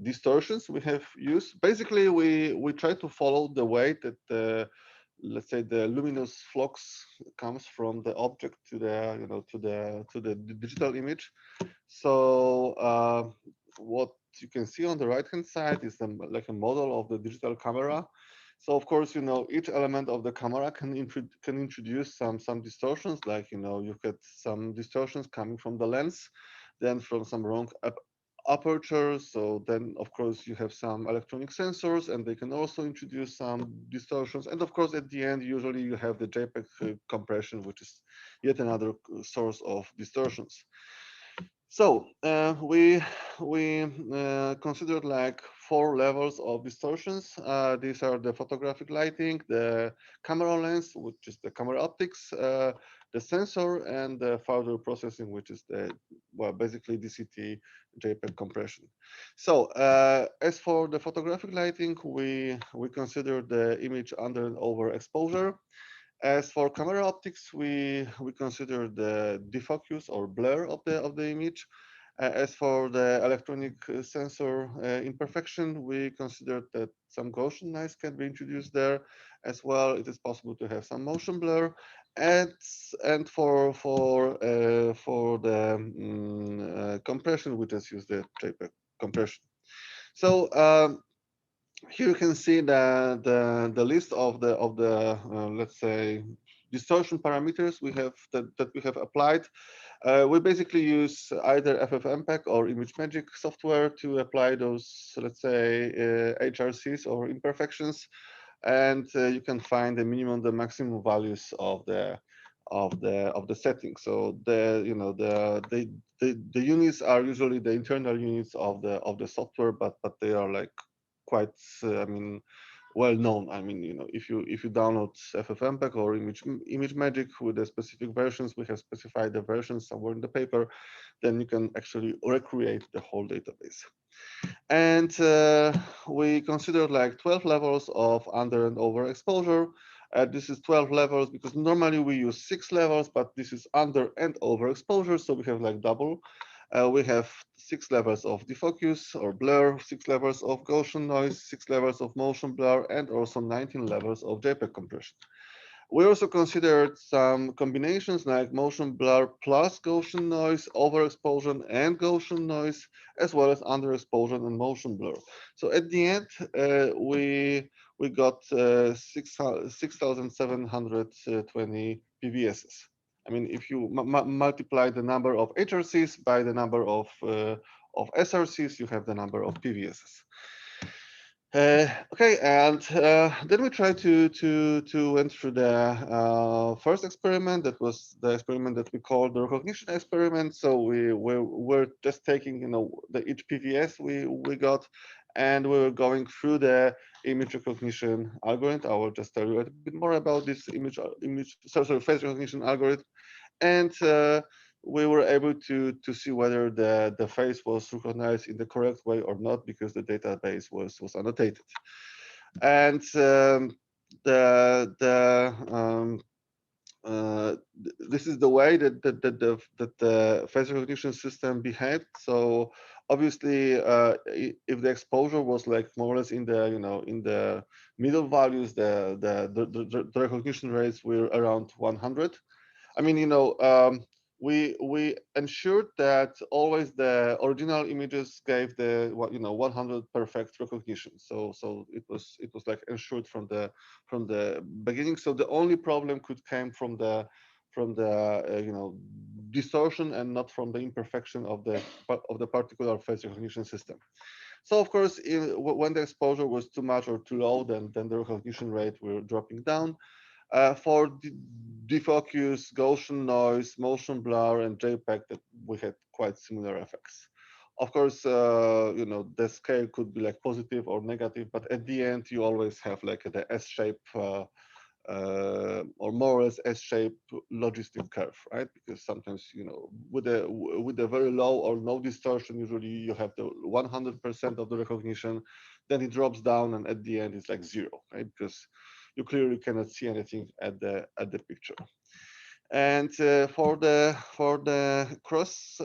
distortions we have used. Basically, we try to follow the way that let's say the luminous flux comes from the object to the digital image. So what you can see on the right hand side is like a model of the digital camera. So of course, each element of the camera can introduce some distortions, like, you've got some distortions coming from the lens, then from some wrong aperture. So then, of course, you have some electronic sensors, and they can also introduce some distortions. And of course, at the end, usually you have the JPEG compression, which is yet another source of distortions. So we considered like 4 levels of distortions. These are the photographic lighting, the camera lens, which is the camera optics, the sensor, and the further processing, which is basically DCT JPEG compression. So as for the photographic lighting, we consider the image under and over exposure. As for camera optics, we consider the defocus or blur of the image. As for the electronic sensor imperfection, we consider that some Gaussian noise can be introduced there as well. It is possible to have some motion blur, and for the compression, we just use the JPEG compression. So here you can see the list of the let's say distortion parameters we have that we have applied. We basically use either FFmpeg or ImageMagick software to apply those, let's say, HRCs or imperfections, and you can find the minimum, the maximum values of the setting. So the units are usually the internal units of the software, but they are like quite I mean well known. I mean, if you download FFmpeg or ImageMagick with the specific versions, we have specified the versions somewhere in the paper, then you can actually recreate the whole database. And we considered like 12 levels of under and over exposure. This is 12 levels because normally we use 6 levels, but this is under and over exposure, so we have like double. We have 6 levels of defocus or blur, 6 levels of Gaussian noise, 6 levels of motion blur, and also 19 levels of JPEG compression. We also considered some combinations like motion blur plus Gaussian noise, overexposure and Gaussian noise, as well as underexposure and motion blur. So at the end, we got 6,720 PVSs. I mean, if you multiply the number of HRCs by the number of SRCs, you have the number of PVSs. Okay, and then we try to went through the first experiment. That was the experiment that we called the recognition experiment. So we're just taking, you know, each PVS we got, and we were going through the image recognition algorithm. I will just tell you a bit more about this face recognition algorithm, and we were able to see whether the face was recognized in the correct way or not, because the database was annotated. And this is the way that the face recognition system behaved. So obviously, if the exposure was like more or less in the, you know, in the middle values, the recognition rates were around 100. I mean, you know, we ensured that always the original images gave the 100 perfect recognition. So it was like ensured from the beginning. So the only problem could come from the you know, distortion, and not from the imperfection of the particular face recognition system. So of course, when the exposure was too much or too low, then the recognition rate were dropping down. For defocus, Gaussian noise, motion blur, and JPEG, that we had quite similar effects. Of course, you know, the scale could be like positive or negative, but at the end, you always have like the S-shape or more or less S-shape logistic curve, right? Because sometimes, you know, with a very low or no distortion, usually you have the 100% of the recognition, then it drops down, and at the end it's like 0, right? Because you clearly cannot see anything at the picture. And for the cross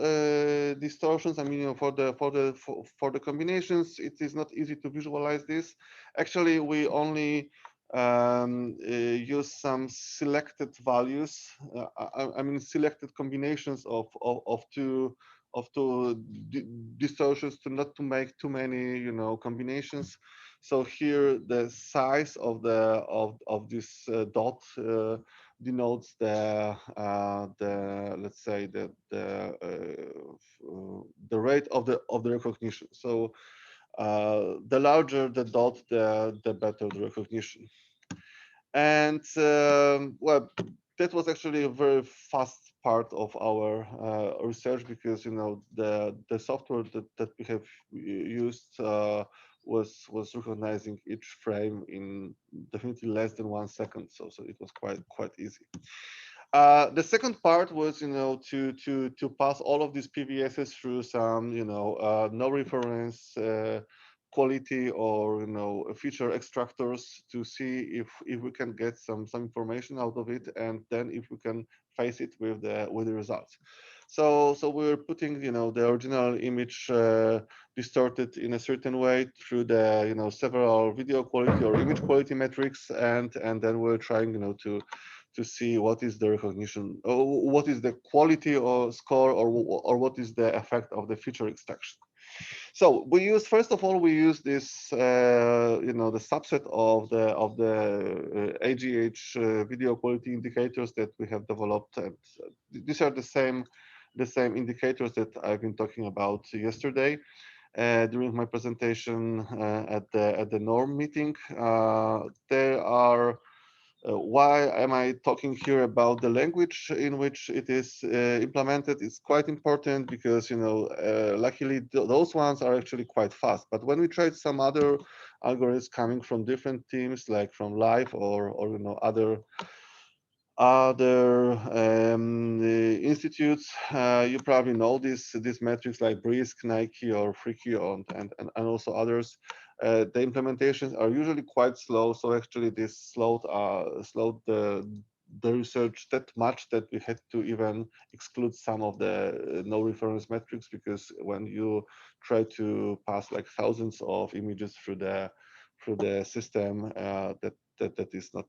distortions, I mean, you know, for the combinations, it is not easy to visualize this. Actually, we only use some selected values. I mean, selected combinations of two distortions to make too many, you know, combinations. So here the size of this dot denotes the let's say the rate of the recognition. So the larger the dot, the better the recognition. And well, that was actually a very fast part of our research, because, you know, the software that we have used was recognizing each frame in definitely less than 1 second. So it was quite easy. The second part was, you know, to pass all of these PVSs through some, you know, no reference quality or, you know, feature extractors, to see if we can get some information out of it, and then if we can face it with the results. So we're putting, you know, the original image distorted in a certain way through the, you know, several video quality or image quality metrics, and then we're trying, you know, to see what is the recognition, or what is the quality or score, or what is the effect of the feature extraction. So we use, first of all, we use this, you know, the subset of the AGH video quality indicators that we have developed. And these are the same indicators that I've been talking about yesterday during my presentation at the NORM meeting. There are. Why am I talking here about the language in which it is implemented? It's quite important, because, you know, luckily those ones are actually quite fast. But when we tried some other algorithms coming from different teams, like from Live or you know, other institutes, you probably know these metrics like Brisk, Nike, or Freaky, and also others. The implementations are usually quite slow. So actually, this slowed the research that much that we had to even exclude some of the no reference metrics, because when you try to pass like thousands of images through the system, that is not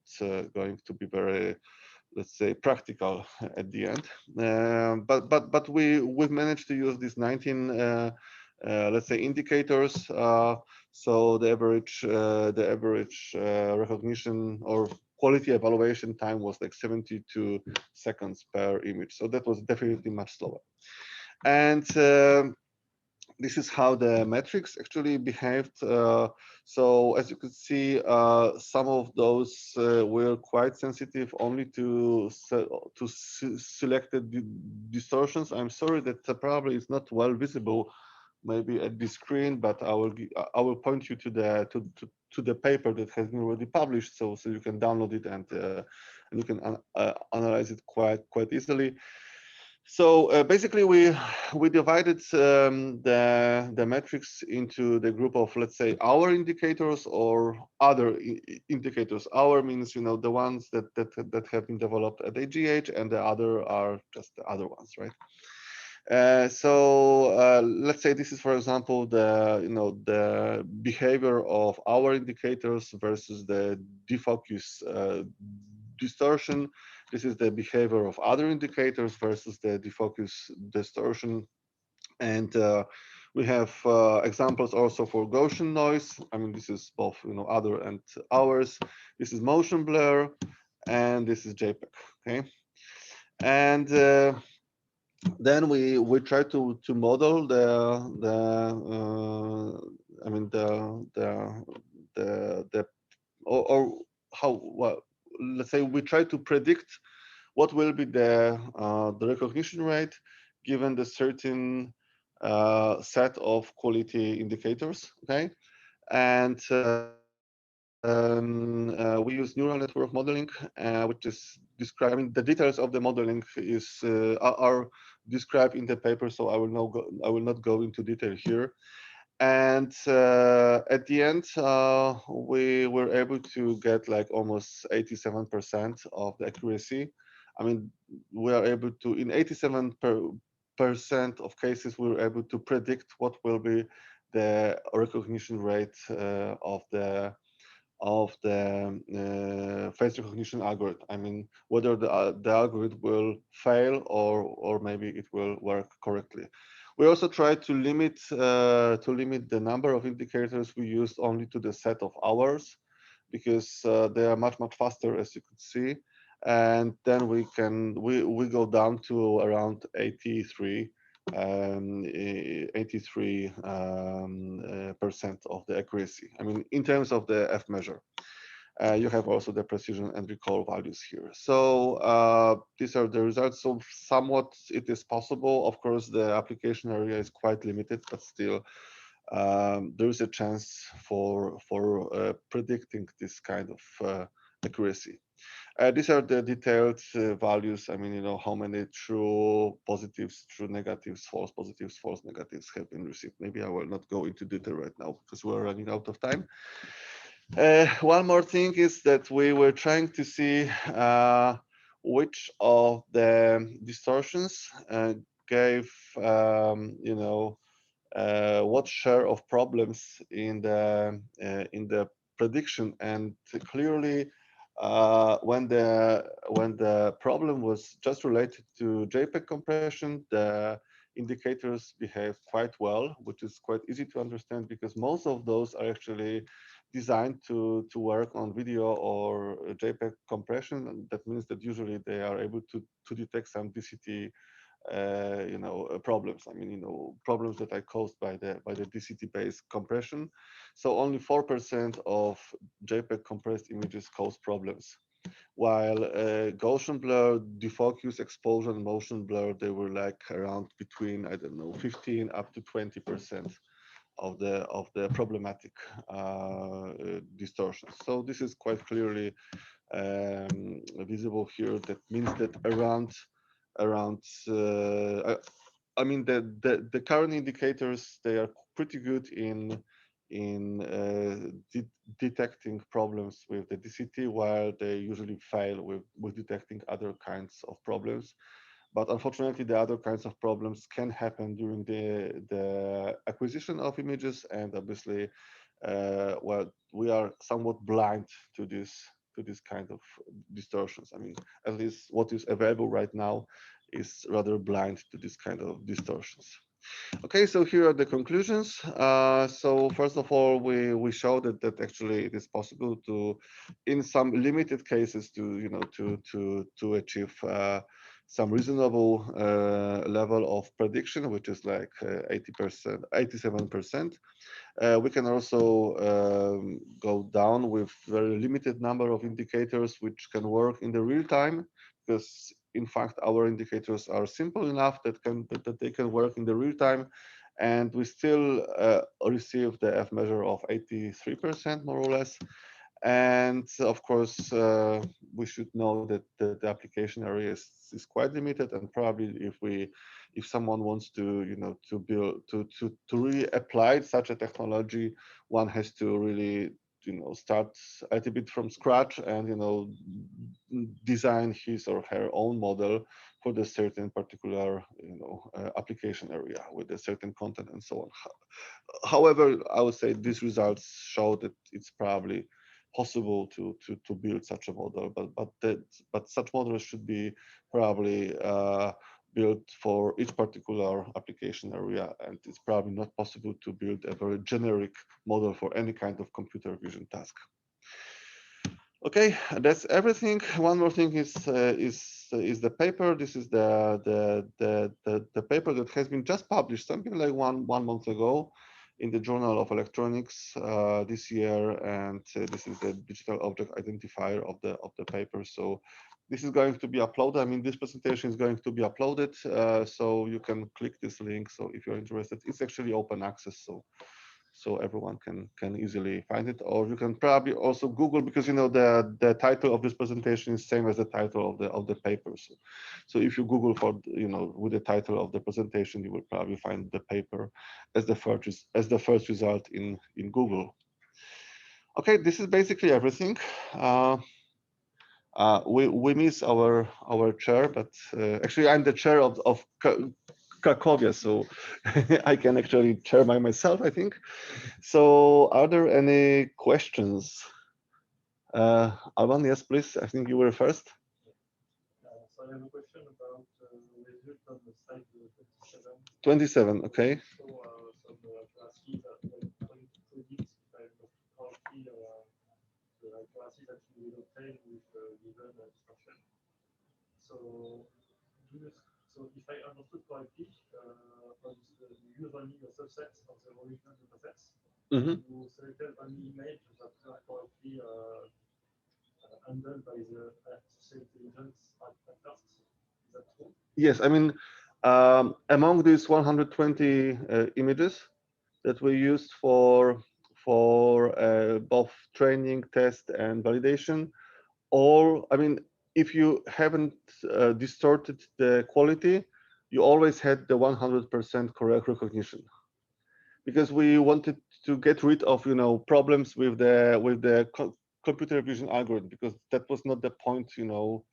going to be very, let's say, practical at the end. But we've managed to use these 19 let's say indicators. So the average recognition or quality evaluation time was like 72 seconds per image. So that was definitely much slower. And this is how the metrics actually behaved. So as you could see, some of those were quite sensitive only to selected distortions. I'm sorry that probably it's not well visible maybe at the screen, but I will point you to the paper that has been already published, so you can download it and you can analyze it quite easily. So basically, we divided the metrics into the group of, let's say, our indicators or other indicators. Our means, the ones that have been developed at AGH, and the other are just the other ones, right? So let's say this is, for example, the behavior of our indicators versus the defocus distortion. This is the behavior of other indicators versus the defocus distortion. And we have examples also for Gaussian noise. I mean, this is both, other and ours. This is motion blur, and this is JPEG. Okay, and then we try to model or how, well, let's say we try to predict what will be the recognition rate given the certain set of quality indicators. Okay, and we use neural network modeling, which is describing the details of the modeling are described in the paper, so I will not go into detail here. And at the end, we were able to get like almost 87% of the accuracy. I mean, we are able to, in 87% of cases, we were able to predict what will be the recognition rate of the face recognition algorithm. I mean, whether the algorithm will fail or maybe it will work correctly. We also try to limit the number of indicators we use only to the set of hours, because they are much faster, as you could see. And then we go down to around 83% of the accuracy. I mean, in terms of the F measure. You have also the precision and recall values here. So these are the results. So somewhat it is possible. Of course, the application area is quite limited, but still there is a chance for predicting this kind of accuracy. These are the detailed values. I mean, how many true positives, true negatives, false positives, false negatives have been received. Maybe I will not go into detail right now because we're running out of time. One more thing is that we were trying to see which of the distortions gave, what share of problems in the prediction. And clearly, when the problem was just related to JPEG compression, the indicators behave quite well, which is quite easy to understand because most of those are actually designed to work on video or JPEG compression. And that means that usually they are able to detect some DCT problems. I mean, problems that are caused by the DCT-based compression. So only 4% of JPEG compressed images cause problems, while Gaussian blur, defocus, exposure, and motion blur, they were like around between, I don't know, 15 up to 20% of the problematic distortions. So this is quite clearly visible here. That means that I mean, the current indicators, they are pretty good in detecting problems with the DCT, while they usually fail with detecting other kinds of problems. But unfortunately, the other kinds of problems can happen during the acquisition of images, and obviously, well, we are somewhat blind to this kind of distortions. I mean, at least what is available right now is rather blind to this kind of distortions. Okay, so here are the conclusions. So first of all, we showed that actually it is possible to, in some limited cases, to achieve some reasonable level of prediction, which is like 80%, 87%. We can also go down with very limited number of indicators which can work in the real time, because in fact our indicators are simple enough that they can work in the real time, and we still receive the F measure of 83% more or less. And of course, we should know that the application area is quite limited, and probably if someone wants to, you know, to build to really apply such a technology, one has to really, you know, start a little bit from scratch and, you know, design his or her own model for the certain particular, you know, application area with a certain content and so on. However, I would say these results show that it's probably possible to build such a model, but such models should be probably built for each particular application area, and it's probably not possible to build a very generic model for any kind of computer vision task. Okay, that's everything. One more thing is the paper. This is the paper that has been just published, something like one month ago, in the Journal of Electronics this year, and this is the digital object identifier of the paper. So this is going to be uploaded. I mean, this presentation is going to be uploaded, so you can click this link. So if you're interested, it's actually open access, so everyone can easily find it. Or you can probably also Google, because, you know, the title of this presentation is same as the title of the paper. So if you Google for, you know, with the title of the presentation, you will probably find the paper as the first result in Google. Okay, this is basically everything. We miss our chair, but actually I'm the chair of Cracovia, so I can actually chair by myself, I think. So are there any questions? Alban, yes, please. I think you were first. So I have a question about the result on the slide 27. 27, okay. So some accuracies that we're trying to predict, if I understood correctly, the accuracies that you will obtain with given distortion. So if I understood correctly, you use only a subset of the original datasets. You selected only image that are correctly handled by the artificial intelligence at first. Is that true? Yes, I mean, among these 120 images that we used for both training, test, and validation, I mean, if you haven't distorted the quality, you always had the 100% correct recognition, because we wanted to get rid of, you know, problems with the computer vision algorithm, because that was not the point, you know,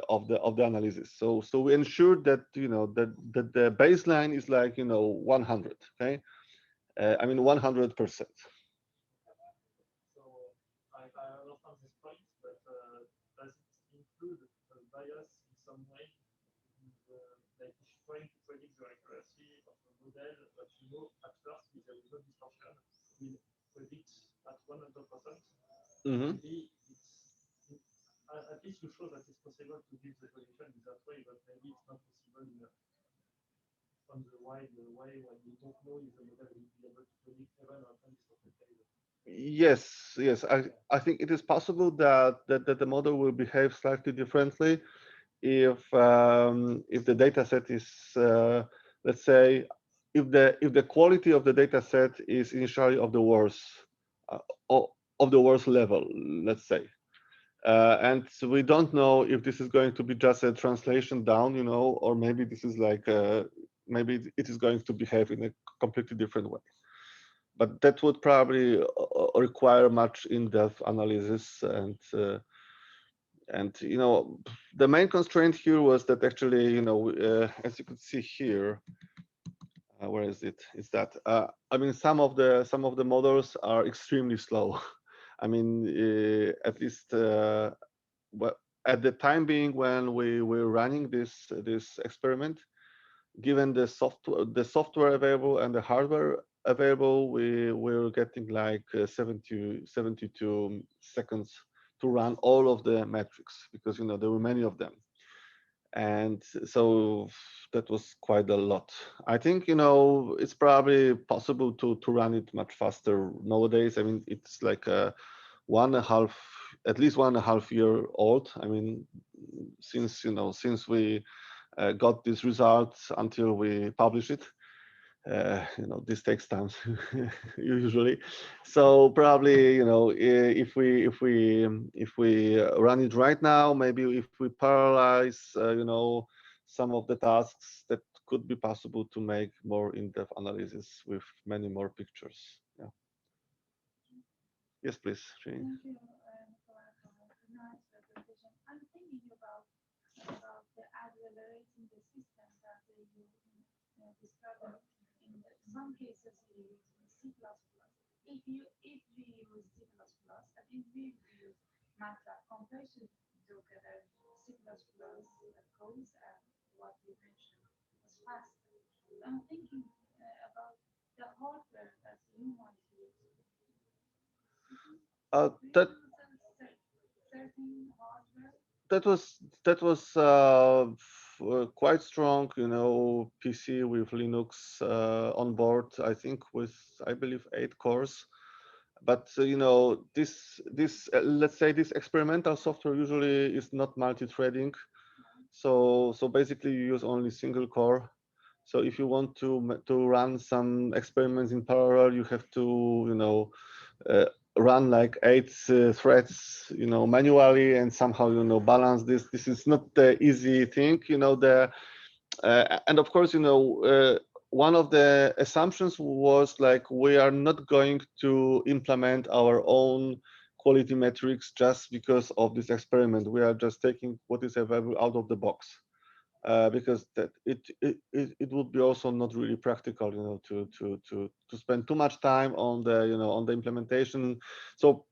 of the analysis. So we ensured that, you know, that the baseline is like, you know, 100. Okay, I mean 100%. So I understand this point, but does it include a bias in some way? Like if you're trying to predict the accuracy of a model that you know at first with a result distortion will predict at 100%. Maybe at least you show that it's possible to give the prediction in that way, but maybe it's not possible on the wide way when you don't know if the model will be able to predict even on undistorted data. Yes, I think it is possible that the model will behave slightly differently if the data set is, let's say, if the quality of the data set is initially of the worst level, let's say. And so we don't know if this is going to be just a translation down, you know, or maybe this is like maybe it is going to behave in a completely different way. But that would probably require much in-depth analysis, and you know, the main constraint here was that actually, you know, as you can see here, where is it? Is that I mean, some of the models are extremely slow. I mean, at least well, at the time being when we were running this experiment, given the software available and the hardware available, we were getting like 72 seconds to run all of the metrics, because, you know, there were many of them. And so that was quite a lot. I think, you know, it's probably possible to run it much faster nowadays. I mean, it's like a at least 1.5 year old. I mean, since, you know, since we got these results until we publish it. You know, this takes time usually. So probably, you know, if we run it right now, maybe if we parallelize, you know, some of the tasks, that could be possible to make more in-depth analysis with many more pictures. Yeah. Yes, please, Jane. Thank you, Nicola, for a nice presentation. I'm thinking about the accelerating the system that you described. In some cases, we use C++. If we use C++ and if we use MATLAB, compared to together C++ codes and what you mentioned was faster. I'm thinking about the hardware that you want to use. That was quite strong, you know, PC with Linux on board. I think with, I believe, 8 cores. But you know, this let's say this experimental software usually is not multi-threading. So basically you use only single core. So if you want to run some experiments in parallel, you have to, you know, run like 8 threads, you know, manually, and somehow, you know, balance this. This is not the easy thing, you know. And of course, you know, one of the assumptions was like, we are not going to implement our own quality metrics just because of this experiment. We are just taking what is available out of the box. Because that it would be also not really practical, you know, to spend too much time on the, you know, on the implementation. So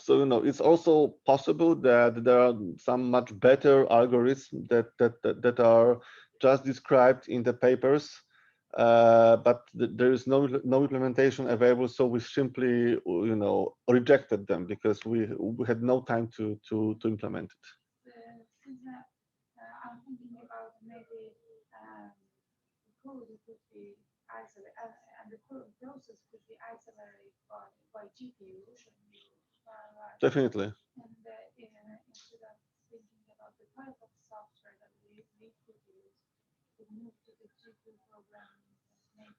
you know, it's also possible that there are some much better algorithms that are just described in the papers, but there is no implementation available. So we simply, you know, rejected them because we had no time to implement it. I'm thinking about maybe the code could be isolated, and the code process could be accelerated by GPU. Definitely. And instead of thinking about the type of software that we could use, to move to the GPU programming, maybe.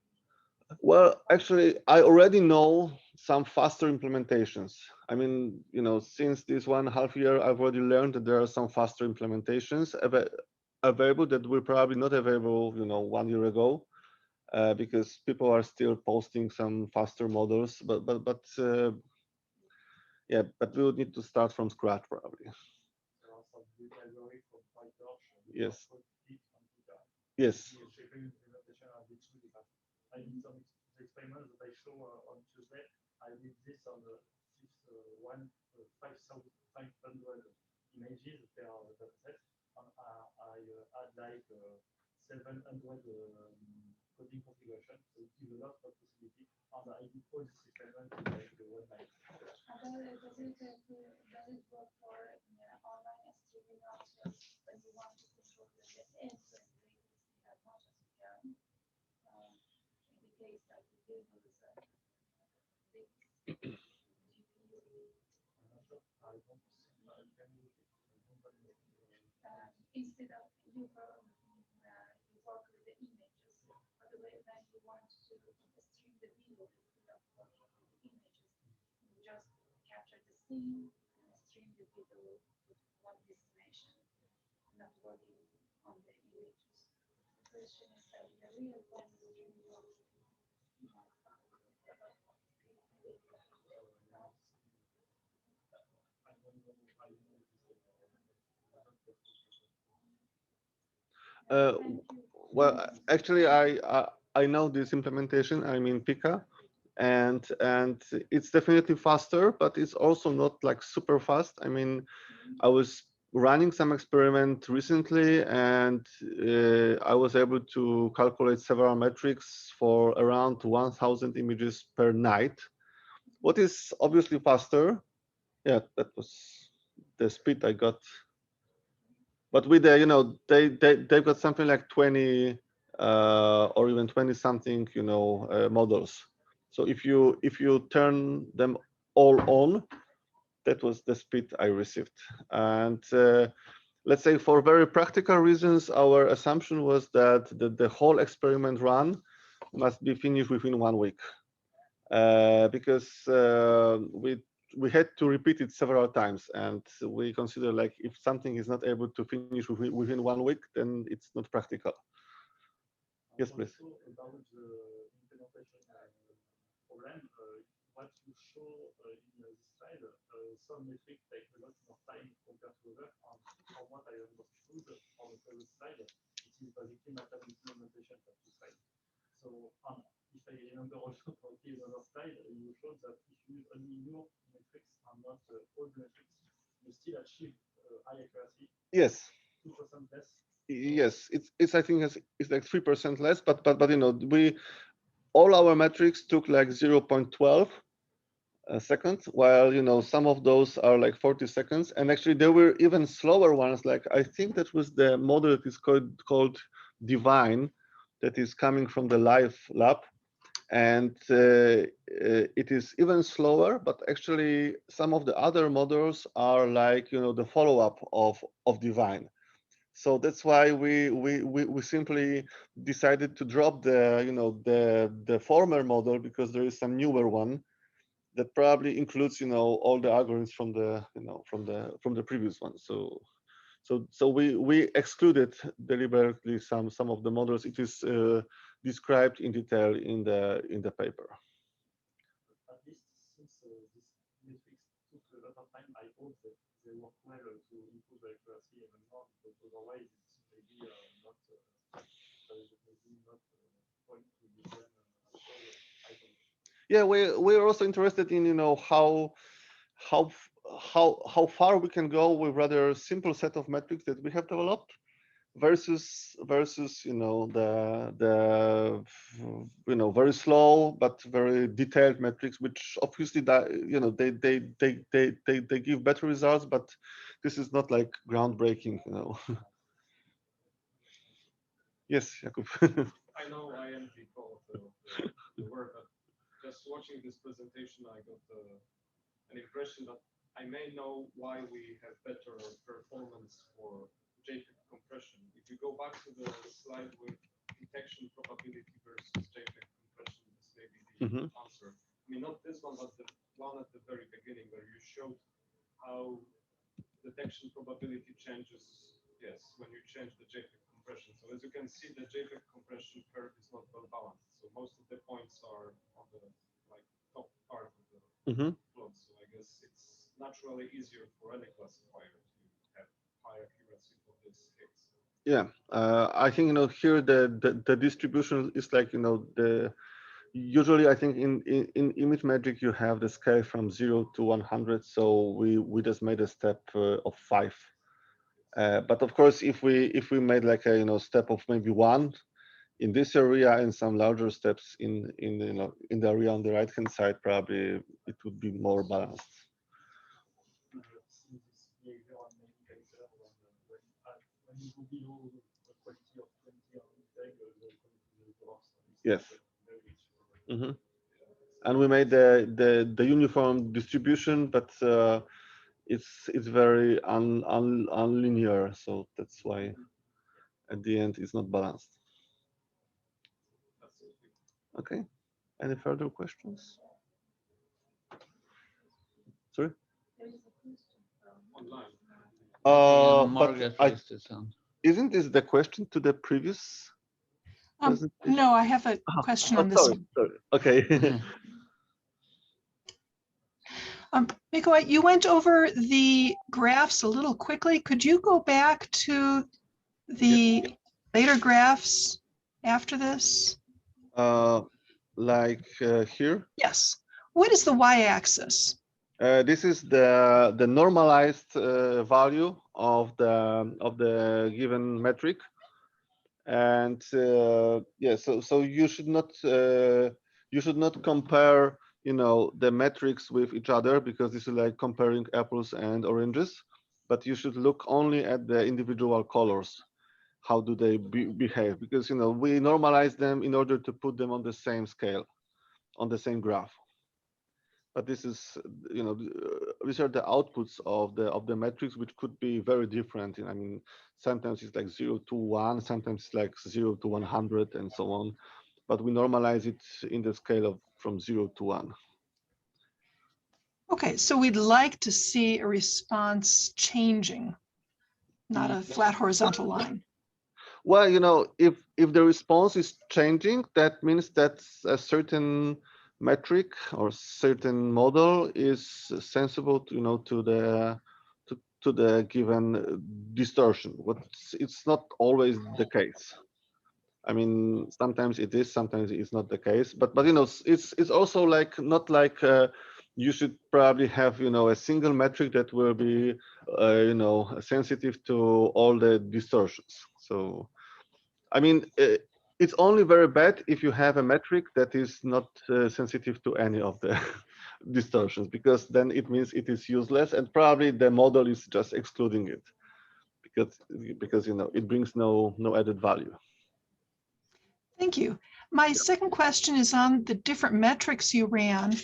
Well, actually, I already know some faster implementations. I mean, you know, since this 1.5 year, I've already learned that there are some faster implementations available that were probably not available, you know, 1 year ago, because people are still posting some faster models. But yeah, but we would need to start from scratch probably. Yes. Yes. I did some experiments that I show on Tuesday. I did this on the 5,500 images per dataset. I had like 700 coding configuration. So it gives a lot of possibility. And I did all this experiment in like 1 night. Does it work for online streaming also when you want to control the end-to-end latency as much as you can? In the case that you use big instead of you work with the images, but the way that you want to stream the video instead of working with the images, you just capture the scene and stream the video with one destination, not working on the images. The question is that in the real world streaming works. Well, actually, I know this implementation. I mean Pika, and it's definitely faster, but it's also not like super fast. I mean, I was running some experiment recently, and I was able to calculate several metrics for around 1,000 images per night. What is obviously faster? Yeah, that was the speed I got. But with the, you know, they've got something like 20 or even 20 something, you know, models. So if you turn them all on, that was the speed I received. And let's say for very practical reasons, our assumption was that the whole experiment run must be finished within 1 week, because we had to repeat it several times, and we consider like if something is not able to finish within 1 week, then it's not practical. Yes, please. About the implementation problem, what you show in this slide, some metrics take a lot more time compared to others. And from what I understood on the previous slide, it is basically matter implementation of the slide. So if I remember also from the other slide, you showed that if you use only your metrics and not all the metrics, you still achieve high accuracy. Yes. 2% less. Yes, it's I think it's like 3% less, but you know, all our metrics took like 0.12 seconds, while you know some of those are like 40 seconds, and actually there were even slower ones. Like I think that was the model that is called Divine, that is coming from the live lab, and it is even slower. But actually, some of the other models are like, you know, the follow-up of Divine. So that's why we simply decided to drop the, you know, the former model, because there is some newer one that probably includes, you know, all the algorithms from the, you know, from the previous one. So we excluded deliberately some of the models. It is described in detail in the paper. At least since this metrics took a lot of time, I hope that they work well to improve the accuracy even more, because otherwise it's maybe not point to use them at all. I don't know. Yeah, we're also interested in, you know, how far we can go with rather simple set of metrics that we have developed versus you know the you know very slow but very detailed metrics, which obviously that, you know, they give better results, but this is not like groundbreaking, you know. Yes, Jakub. I know I am the call of the work, but just watching this presentation, I got an impression that I may know why we have better performance for JPEG compression. If you go back to the slide with detection probability versus JPEG compression, this may be the answer. I mean, not this one, but the one at the very beginning where you showed how detection probability changes, yes, when you change the JPEG compression. So as you can see, the JPEG compression curve is not well balanced. So most of the points are on the like top part of the plot. So I guess it's naturally easier for any classifier to have high accuracy for this case. Yeah, I think, you know, here the distribution is like, you know, usually I think in ImageMagick you have the scale from 0 to 100. So we just made a step of 5. But of course, if we made like a, you know, step of maybe 1 in this area and some larger steps in you know, in the area on the right hand side, probably it would be more balanced. Yes. And we made the uniform distribution, but it's very unlinear, so that's why at the end it's not balanced. Okay. Any further questions? Sorry. Margaret raised his hand. Isn't this the question to the previous? No, I have a question on this one. Sorry. Okay. Miko, you went over the graphs a little quickly. Could you go back to the later graphs after this? Like here? Yes. What is the y-axis? This is the normalized value of the given metric, and yeah, so you should not compare, you know, the metrics with each other, because this is like comparing apples and oranges. but you should look only at the individual colors. How do they behave? Because we normalize them in order to put them on the same scale, on the same graph. But this is, these are the outputs of the metrics, which could be very different. I mean, sometimes it's like 0 to 1, sometimes it's like 0 to 100, and so on. But we normalize it in the scale of from 0 to 1. Okay, so we'd like to see a response changing, not a flat horizontal line. Well, if the response is changing, that means that a certain metric or certain model is sensible to the given distortion. It's not always the case. I mean, sometimes it is, sometimes it's not the case. But it's also like not like you should probably have a single metric that will be sensitive to all the distortions. So, I mean, it's only very bad if you have a metric that is not sensitive to any of the distortions, because then it means it is useless, and probably the model is just excluding it because it brings no added value. Thank you. My second question is on the different metrics you ran.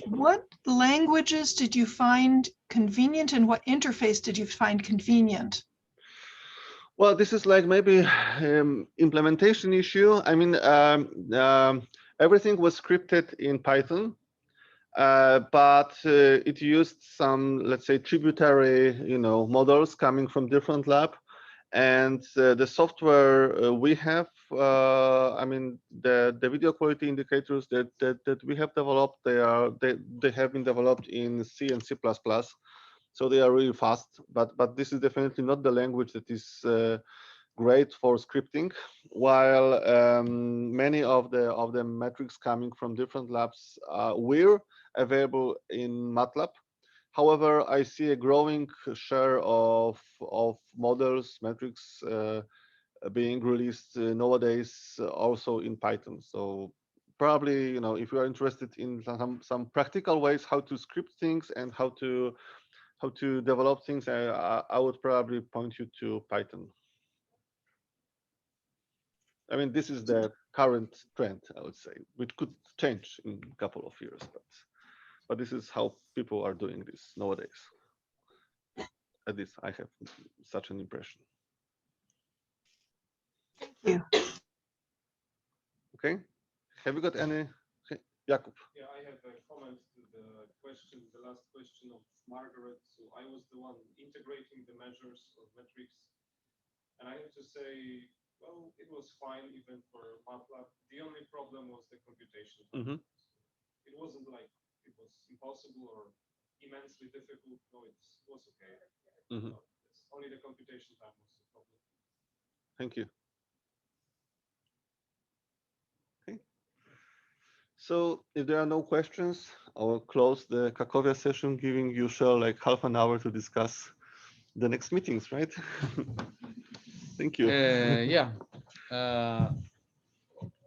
What languages did you find convenient, and what interface did you find convenient? Well, this is like maybe implementation issue. I mean, everything was scripted in Python, but it used some, let's say, tributary, models coming from different lab. And the software we have, I mean, the video quality indicators that we have developed, they have been developed in C and C++. So they are really fast, but this is definitely not the language that is great for scripting. While many of the metrics coming from different labs were available in MATLAB. However, I see a growing share of models, metrics being released nowadays also in Python. So probably, if you are interested in some practical ways how to script things and how to develop things, I would probably point you to Python. I mean, this is the current trend, I would say, which could change in a couple of years, but this is how people are doing this nowadays. At least I have such an impression. Thank you. Okay. Have you got any, Jakub? Yeah, I have a comment to the question, the last question of Margaret. So I was the one integrating the measures of metrics, and I have to say, well, it was fine even for MATLAB. The only problem was the computation. It wasn't like it was impossible or immensely difficult. No, it was okay. It's only the computation time was the problem. Thank you. Okay. So if there are no questions, I will close the Cracovia session, giving you like half an hour to discuss the next meetings, right? Thank you. Yeah.